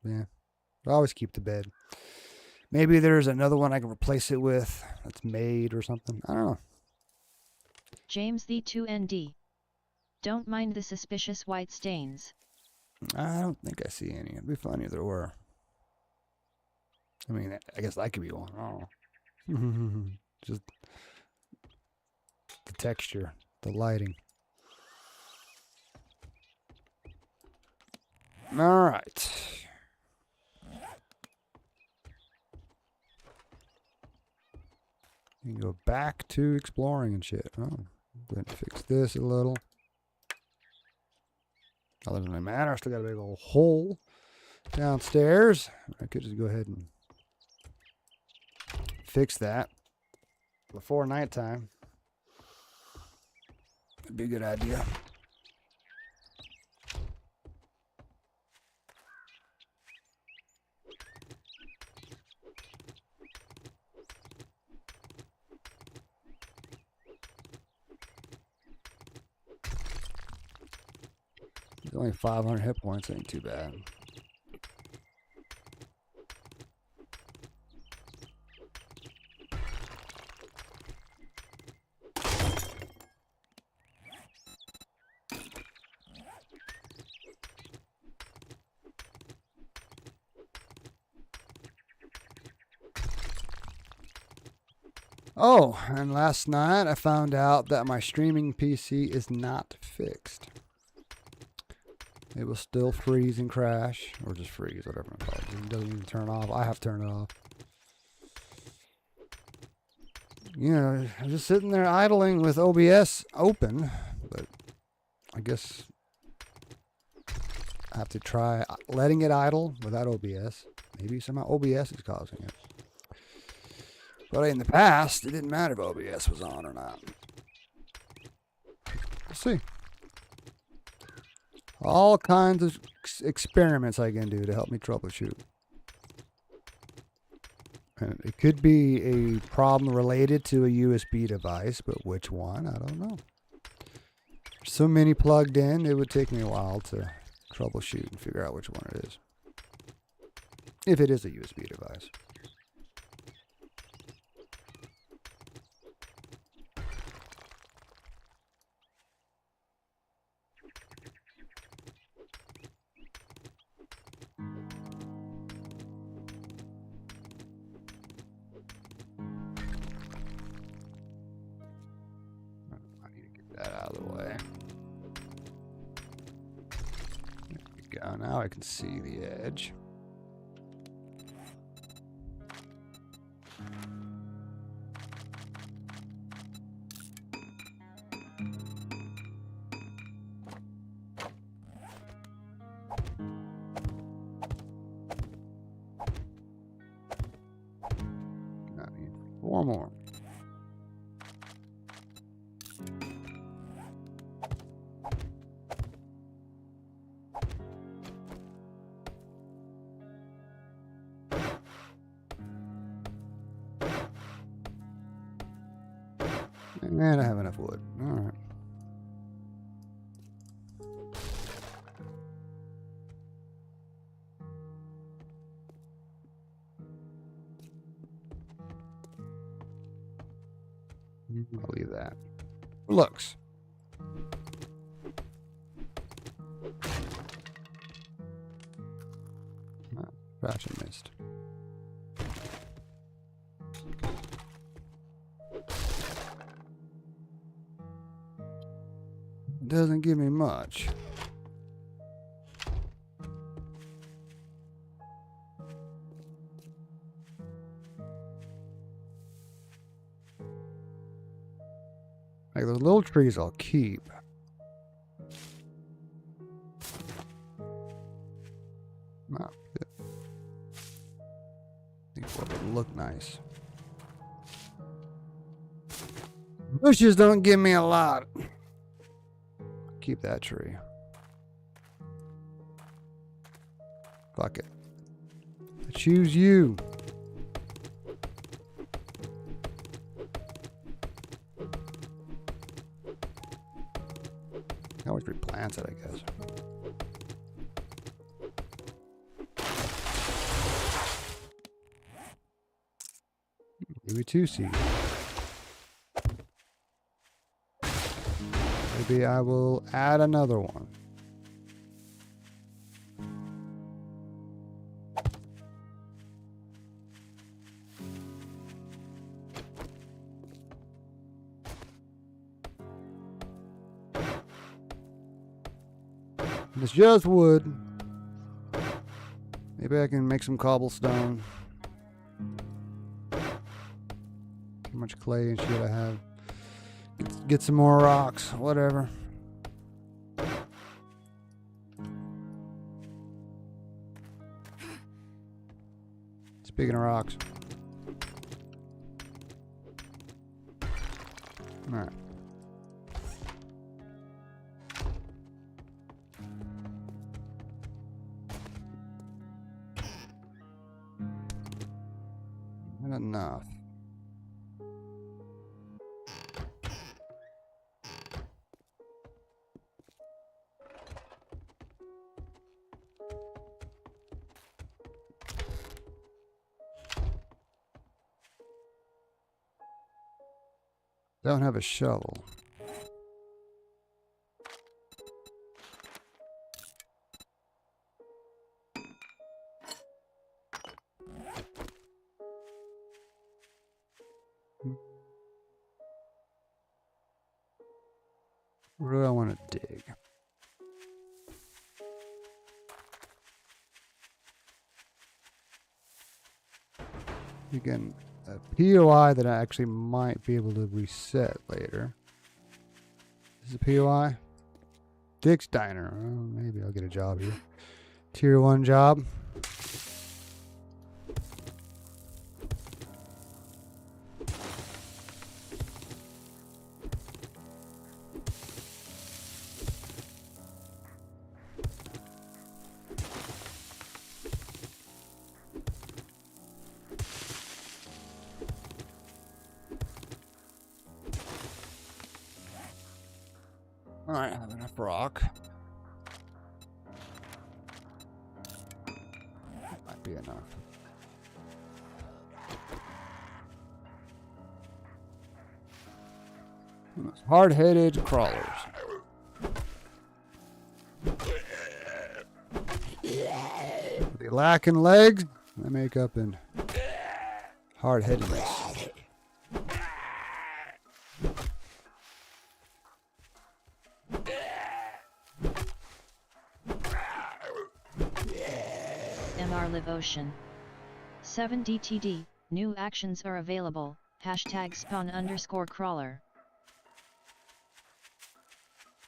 Yeah. I always keep the bed. Maybe there's another one I can replace it with that's made or something. I don't know. James the 2ND. Don't mind the suspicious white stains. I don't think I see any. It'd be funny if there were. I mean, I guess that could be one. Oh. Just the texture, the lighting. All right. You can go back to exploring and shit. Oh, go ahead and fix this a little. That doesn't really matter. I still got a big old hole downstairs. I could just go ahead and fix that before nighttime. That'd be a good idea. There's only 500 hit points. Ain't too bad. Oh, and last night I found out that my streaming PC is not fixed. It will still freeze and crash, or just freeze, whatever it's called. It doesn't even turn off. I have to turn it off. You know, I'm just sitting there idling with OBS open, but I guess I have to try letting it idle without OBS. Maybe somehow OBS is causing it. But in the past, it didn't matter if OBS was on or not. We'll see. All kinds of experiments I can do to help me troubleshoot. And it could be a problem related to a USB device, but which one? I don't know. There's so many plugged in, it would take me a while to troubleshoot and figure out which one it is. If it is a USB device. That out of the way. There we go. Now I can see the edge. I need 4 more. And I have enough wood. All right. I'll leave that. Looks. Scratch and missed. Doesn't give me much. Like those little trees I'll keep. Not good. I think it would look nice. Bushes don't give me a lot. Keep that tree. Fuck it. I choose you. I can always replant it, I guess. Maybe 2 seeds. Maybe I will add another one. It's just wood. Maybe I can make some cobblestone. How much clay and shit I have. Get some more rocks, whatever. Speaking of rocks. Alright. Not enough. Don't have a shovel. Where do I want to dig? Again, a POI that I actually might be able to reset later. This is a POI. Dick's Diner. Well, maybe I'll get a job here. Tier 1 job. Alright, I have enough rock. That might be enough. Hard-headed crawlers. They lacking legs, they make up in hard-headedness. MR Live Ocean. 7 DTD, new actions are available, hashtag spawn _ crawler.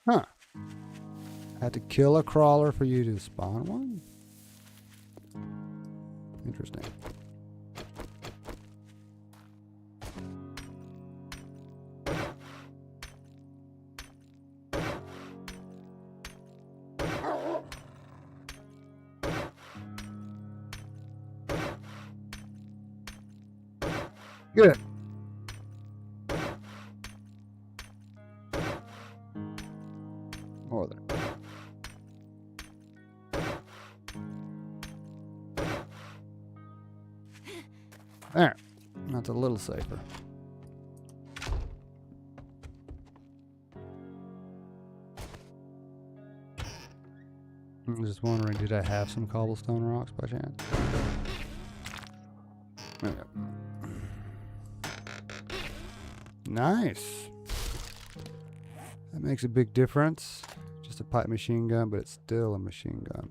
Huh. Had to kill a crawler for you to spawn one? Interesting. Good. More than. There. That's a little safer. I'm just wondering, did I have some cobblestone rocks by chance? Okay. Nice. That makes a big difference. Just a pipe machine gun, but it's still a machine gun.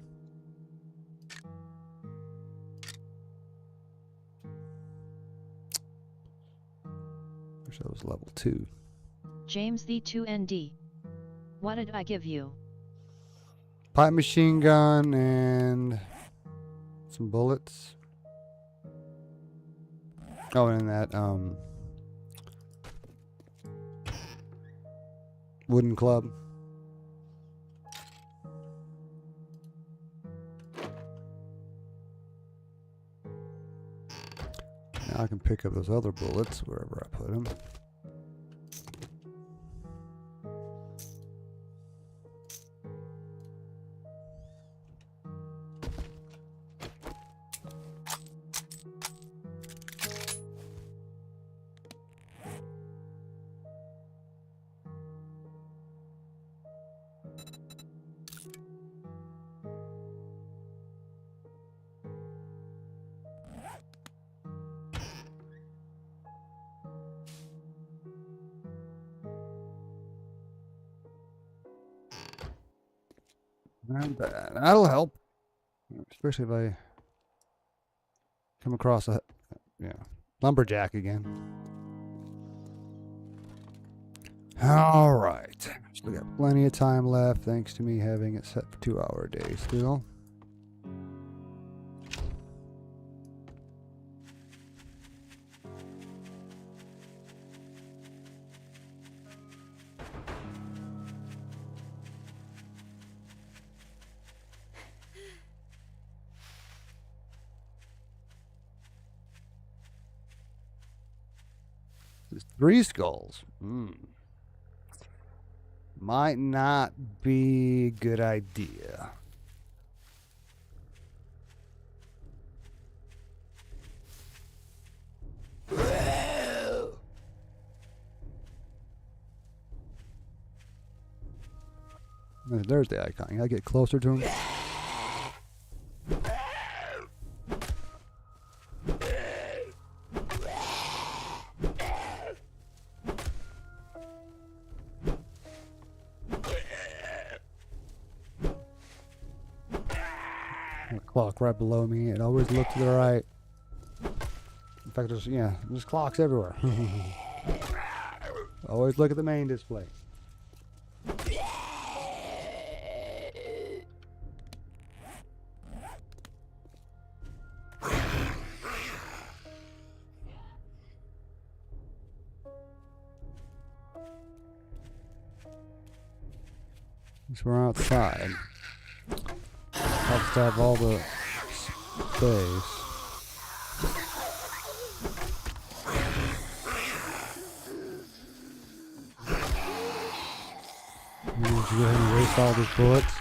Wish that was level 2. James the 2ND. What did I give you? Pipe machine gun and some bullets. Oh, and that wooden club. Now I can pick up those other bullets wherever I put them. Not bad. That'll help. Especially if I come across a lumberjack again. All right. Still got plenty of time left thanks to me having it set for 2-hour day still. There's 3 skulls. Might not be a good idea. There's the icon. You gotta get closer to him. Clock right below me. It always look to the right. In fact, there's clocks everywhere. Always look at the main display. Since we're outside, helps to have all the space. I'm going to go ahead and waste all these bullets.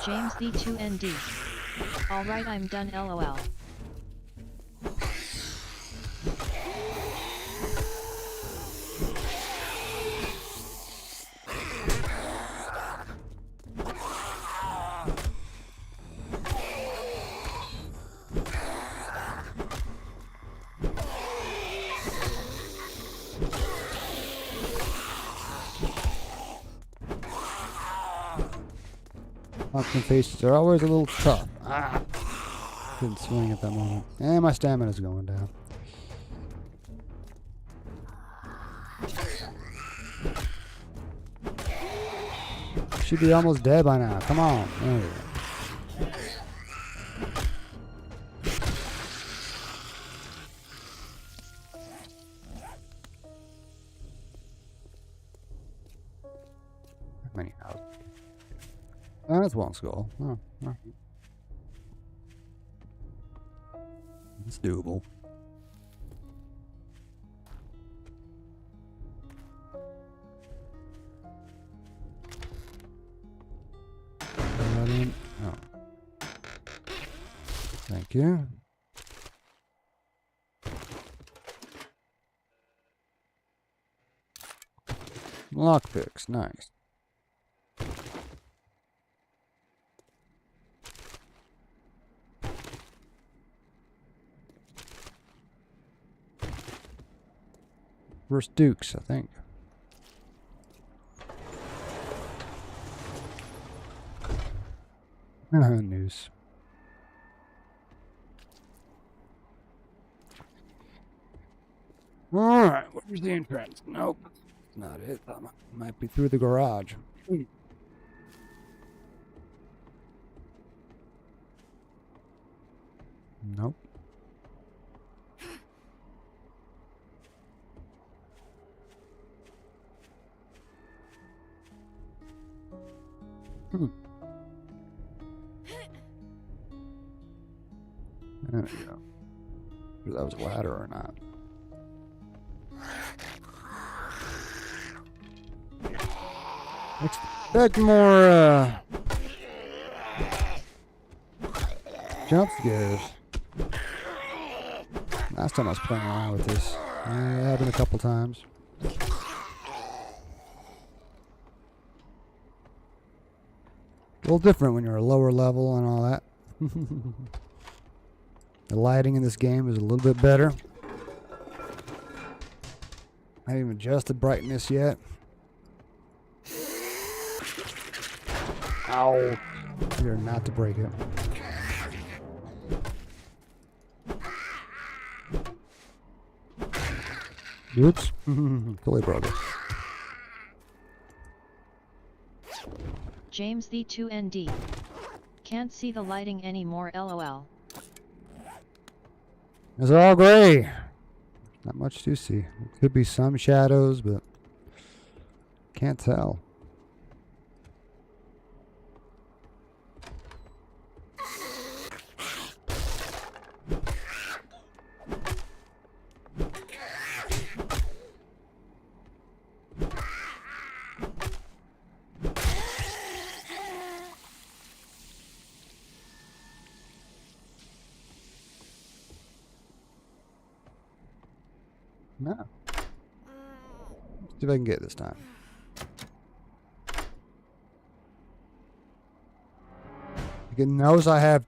James the 2ND. Alright, I'm done, lol. Pumpkin faces are always a little tough. Couldn't swing at that moment. And my stamina's going down. Should be almost dead by now. Come on. There we go. Many houses. That's one skull. Oh, oh. It's doable. Oh. Thank you. Lockpicks, nice. Where's Dukes, I think. News. Alright, where's the entrance? Nope. Not it. Might be through the garage. Nope. There we go. If that was a ladder or not. Expect more jump scares. Last time I was playing around with this, it happened a couple times. A little different when you're a lower level and all that. The lighting in this game is a little bit better. I haven't even adjusted brightness yet. Ow. You're not to break it. Oops. Fully broke it. James the 2ND. Can't see the lighting anymore, lol. It's all gray. Not much to see. Could be some shadows, but can't tell. No. Let's see if I can get it this time. It knows I have...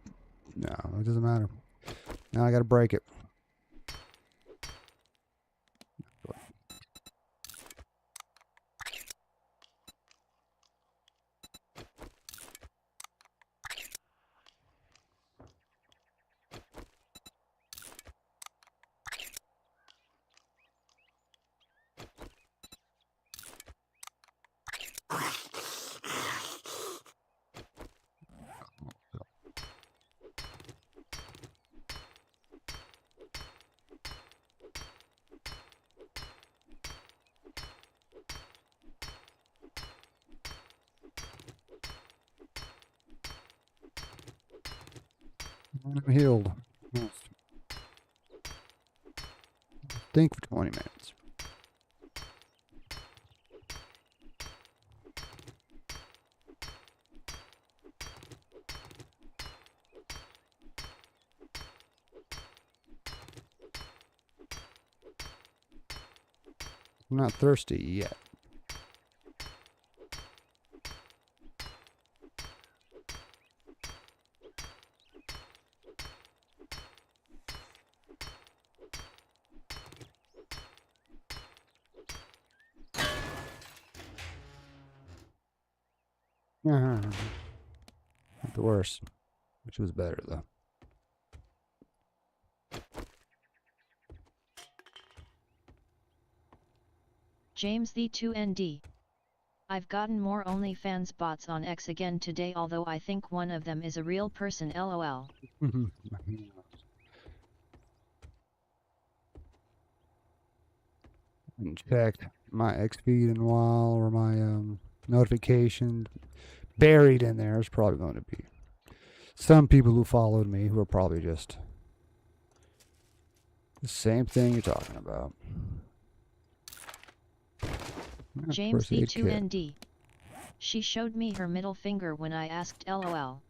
No, it doesn't matter. Now I gotta break it. I'm healed. Yes. Think for 20 minutes. I'm not thirsty yet. Not the worst, which was better though. James the 2ND. I've gotten more OnlyFans bots on X again today, although I think one of them is a real person, lol. And checked my X feed in a while, or my notification buried in there is probably going to be some people who followed me who are probably just the same thing you're talking about. James the 2ND. She showed me her middle finger when I asked lol.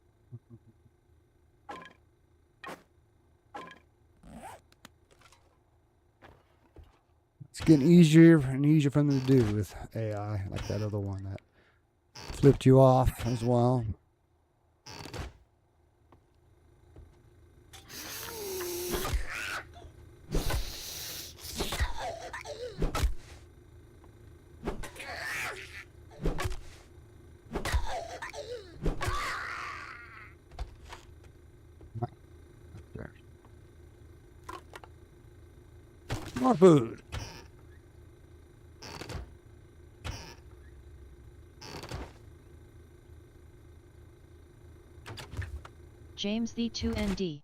It's getting easier and easier for them to do with AI, like that other one that flipped you off as well. More food. James the 2ND.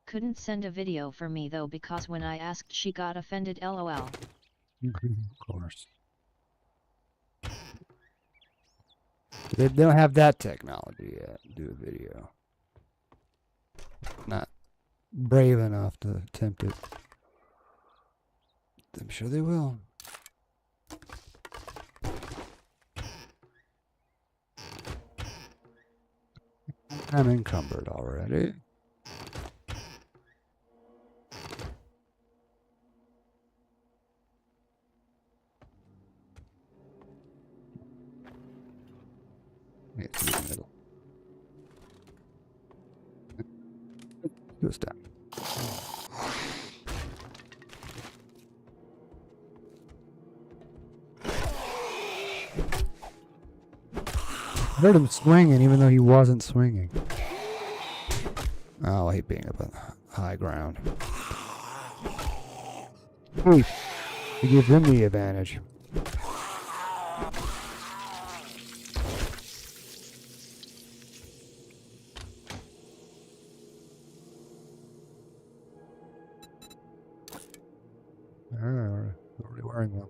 Couldn't send a video for me though because when I asked she got offended lol. Of course. They don't have that technology yet. Do a video. Not brave enough to attempt it. I'm sure they will. I'm encumbered already. Get to the middle. Go stop. I heard him swinging even though he wasn't swinging. Oh, I hate being up on high ground. Hey, it gives them the advantage. Already wearing one.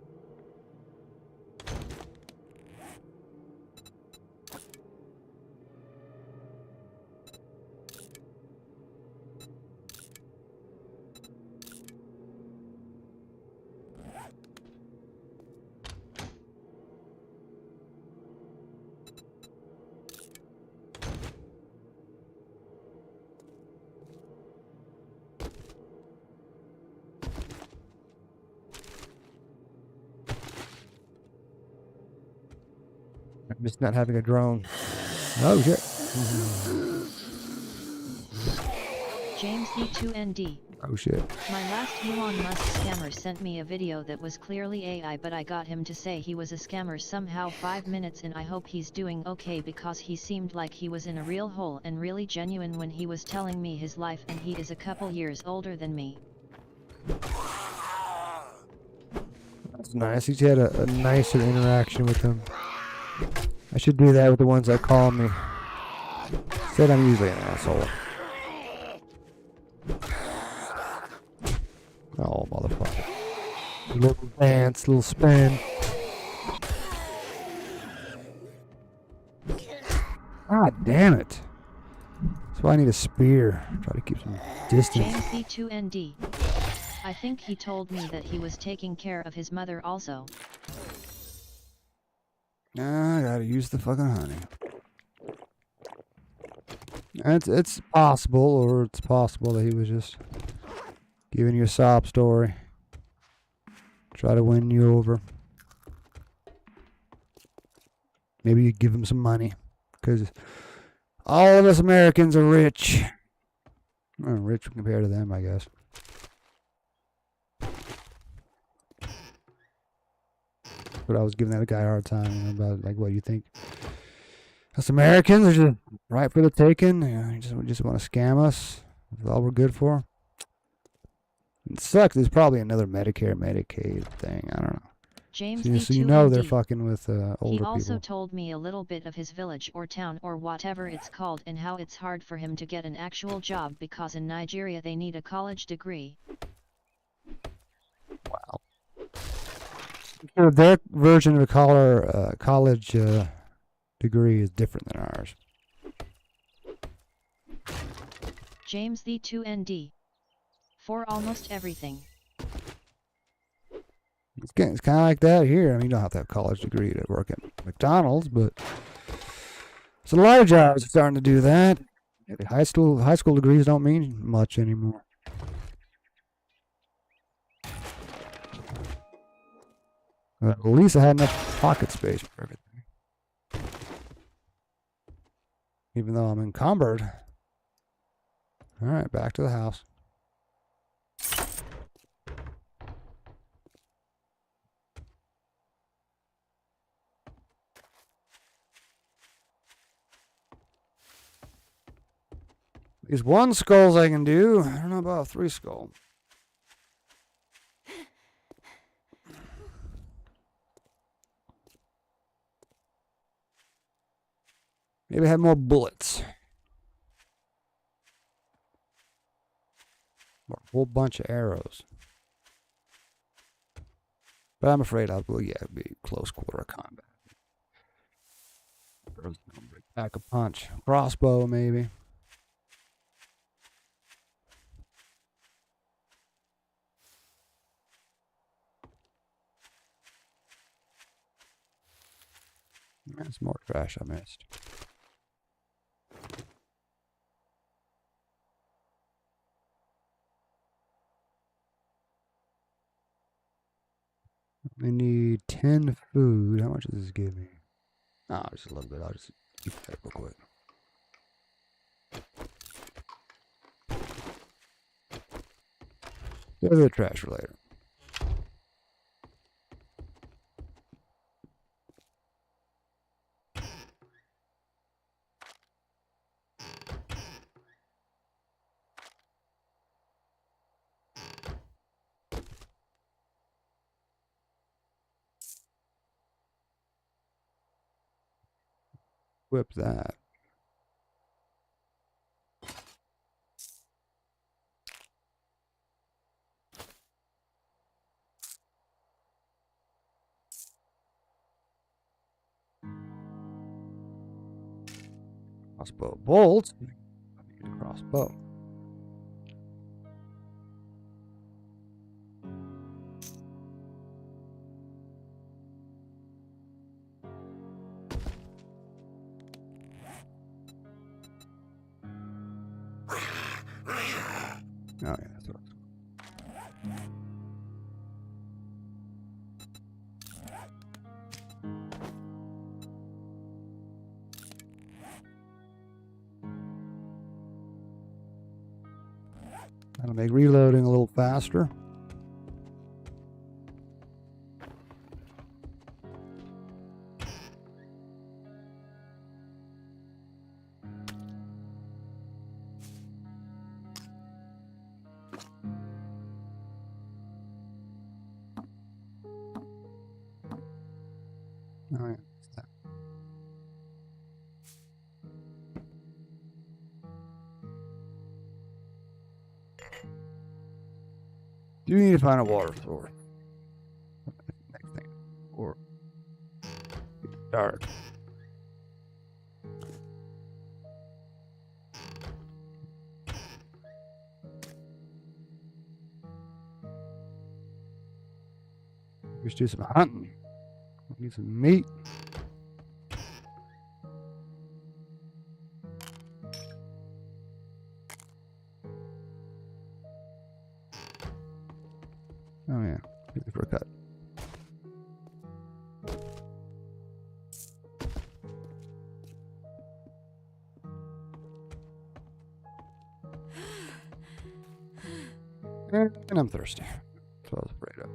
I'm just not having a drone. Oh shit. James the 2ND. Oh shit. My last Elon Musk scammer sent me a video that was clearly AI, but I got him to say he was a scammer somehow 5 minutes in. I hope he's doing okay because he seemed like he was in a real hole and really genuine when he was telling me his life, and he is a couple years older than me. That's nice. He's had a nicer interaction with him. I should do that with the ones that call me. Said I'm usually an asshole. Oh, motherfucker. Little dance, little spin. God damn it. That's why I need a spear. Try to keep some distance. James the 2ND. I think he told me that he was taking care of his mother also. Nah, I gotta use the fucking honey. It's possible, or it's possible that he was just giving you a sob story. Try to win you over. Maybe you give him some money. Because all of us Americans are rich. Well, rich compared to them, I guess. But I was giving that guy a hard time, you know, about like, what you think? Us Americans are just right for the taking. You know, you just want to scam us. That's all we're good for. It sucks. There's probably another Medicare, Medicaid thing. I don't know. James So the you know they're 2ND. fucking with older people. He also told me a little bit of his village or town or whatever it's called and how it's hard for him to get an actual job because in Nigeria they need a college degree. Wow. So their version of a college degree is different than ours. James the 2ND. For almost everything. It's kind of like that here. I mean, you don't have to have a college degree to work at McDonald's, but there's a lot of jobs starting to do that. High school degrees don't mean much anymore. But at least I had enough pocket space for everything. Even though I'm encumbered. All right, back to the house. There's 1 skulls I can do. I don't know about 3 skull. Maybe I have more bullets. A whole bunch of arrows. But I'm afraid I'll be close quarter combat. Pack a punch. Crossbow, maybe. That's more trash I missed. We need 10 food. How much does this give me? Oh, just a little bit. I'll just keep that real quick. Go to the trash for later. Whip that. Crossbow bolts. I need a crossbow. Oh yeah, that's what that'll make reloading a little faster. Oh yeah. Do you need to find a water source? Next thing. Or dark. We should do some hunting. We need some meat. Oh yeah, take it for a cut. And I'm thirsty. So I was afraid of.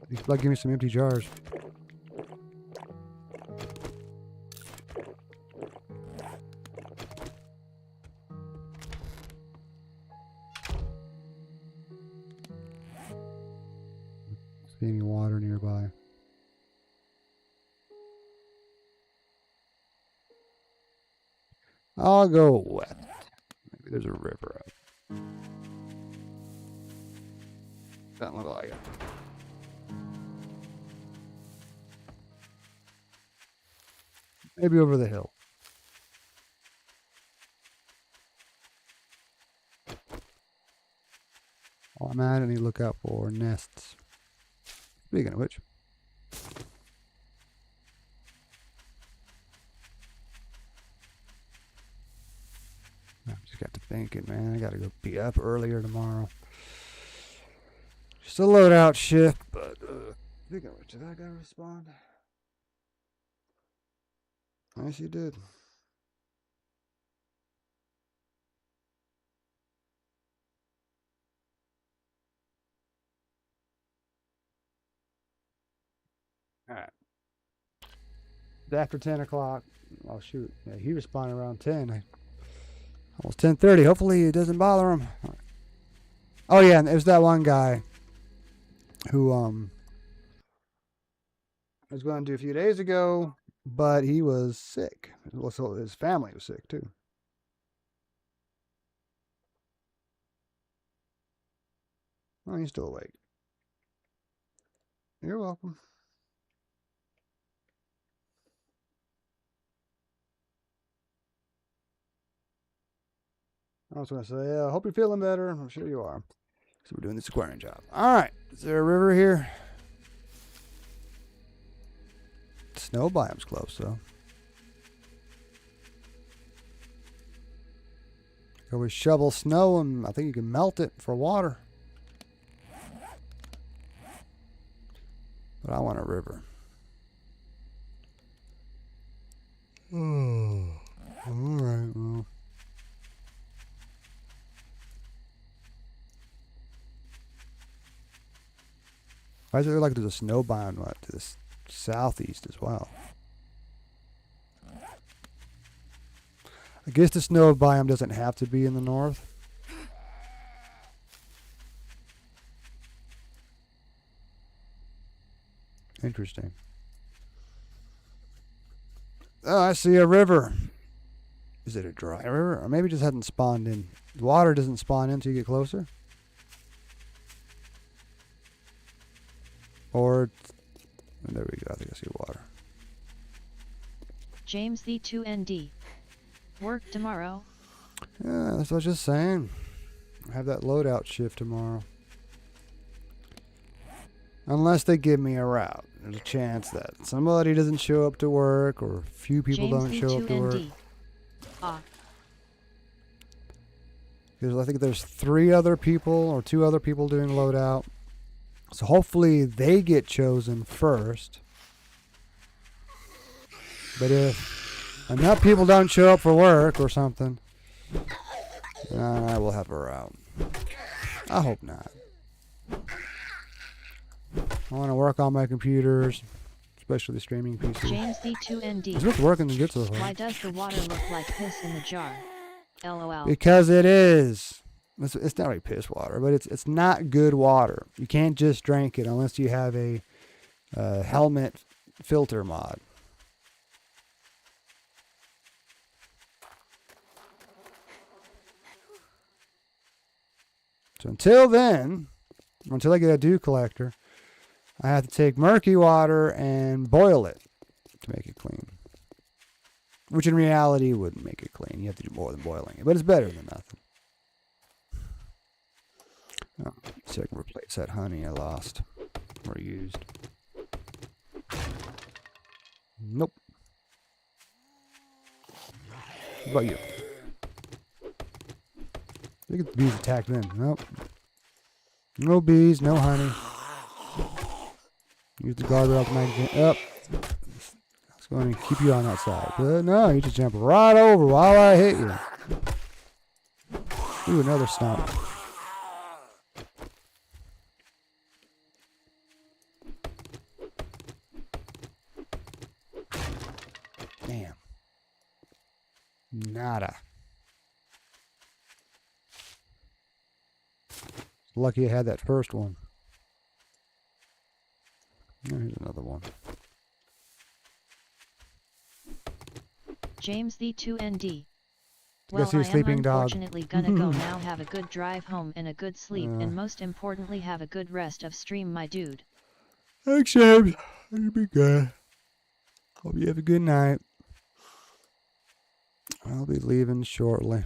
These blood give me some empty jars. See any water nearby? I'll go west. Maybe there's a river up. Doesn't look like it. Maybe over the hill. While I'm at it, I need to look out for nests. Speaking of which. I just got to thinking, man. I got to go be up earlier tomorrow. Just a loadout shift, but speaking of which, did that guy respond? Yes, you did. All right. It's after 10 o'clock. Oh, shoot. Yeah, he responded around 10. Almost 10:30. Hopefully it doesn't bother him. Oh, yeah. And it was that one guy who I was going to do a few days ago, but he was sick. Well, so his family was sick, too. Oh, you're still awake. You're welcome. I was going to say, I hope you're feeling better. I'm sure you are. So we're doing this aquarium job. All right. Is there a river here? Snow biome's close, though. Go we shovel snow, and I think you can melt it for water. But I want a river. Oh, all right. Well, why is it like there's a snow biome to the southeast as well? I guess the snow biome doesn't have to be in the north. Interesting. Oh, I see a river. Is it a dry river? Or maybe it just hasn't spawned in. The water doesn't spawn in until you get closer? Or, there we go. I think I see water. James the 2ND. Work tomorrow? Yeah, that's what I was just saying. I have that loadout shift tomorrow. Unless they give me a route. There's a chance that somebody doesn't show up to work or a few people James don't the show up to work. 2ND. Ah. Because I think there's 3 other people or 2 other people doing loadout. So hopefully they get chosen first. But if enough people don't show up for work or something, I will have a route. I hope not. I want to work on my computers, especially the streaming PC. James the 2ND. It's just working good so far. Why does the water look like piss in the jar? LOL. Because it is. It's not really piss water, but it's not good water. You can't just drink it unless you have a helmet filter mod. So until then, until I get a dew collector, I have to take murky water and boil it to make it clean. Which in reality wouldn't make it clean. You have to do more than boiling it, but it's better than nothing. Oh, see if I can replace that honey I lost or used. Nope. What about you? Look at the bees attacked them. Nope. No bees, no honey. Use the guardrail to make it up. It's going to keep you on that side. But no, you just jump right over while I hit you. Ooh, another stomp. Damn. Nada. Lucky I had that first one. Here's another one. James the 2ND. Go Well, see a I sleeping am dog. unfortunately gonna go now. Have a good drive home and a good sleep, and most importantly have a good rest of stream, my dude. Thanks, James. You'll be good. Hope you have a good night. I'll be leaving shortly.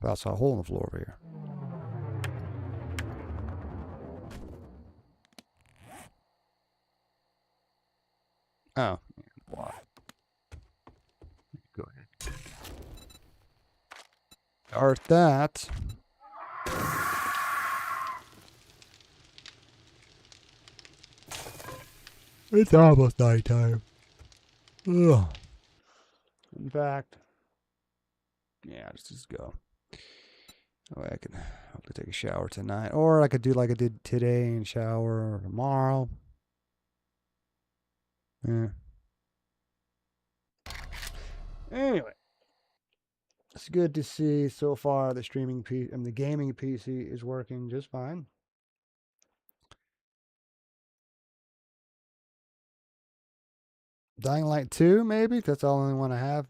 I saw a hole in the floor over here. Oh, why? Go ahead. Start that. It's almost nighttime. Ugh. In fact, yeah, let's just go. Oh, I could hopefully take a shower tonight, or I could do like I did today and shower tomorrow. Yeah. Anyway, it's good to see so far the streaming PC and the gaming PC is working just fine. Dying Light 2, maybe? That's the only one I have.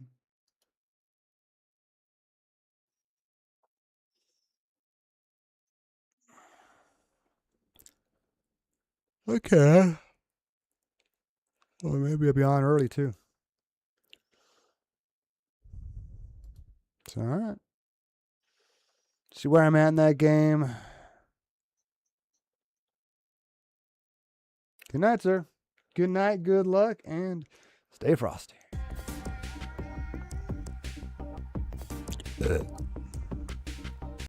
Okay. Or maybe I'll be on early too. It's alright. See where I'm at in that game. Good night, sir. Good night, good luck, and stay frosty.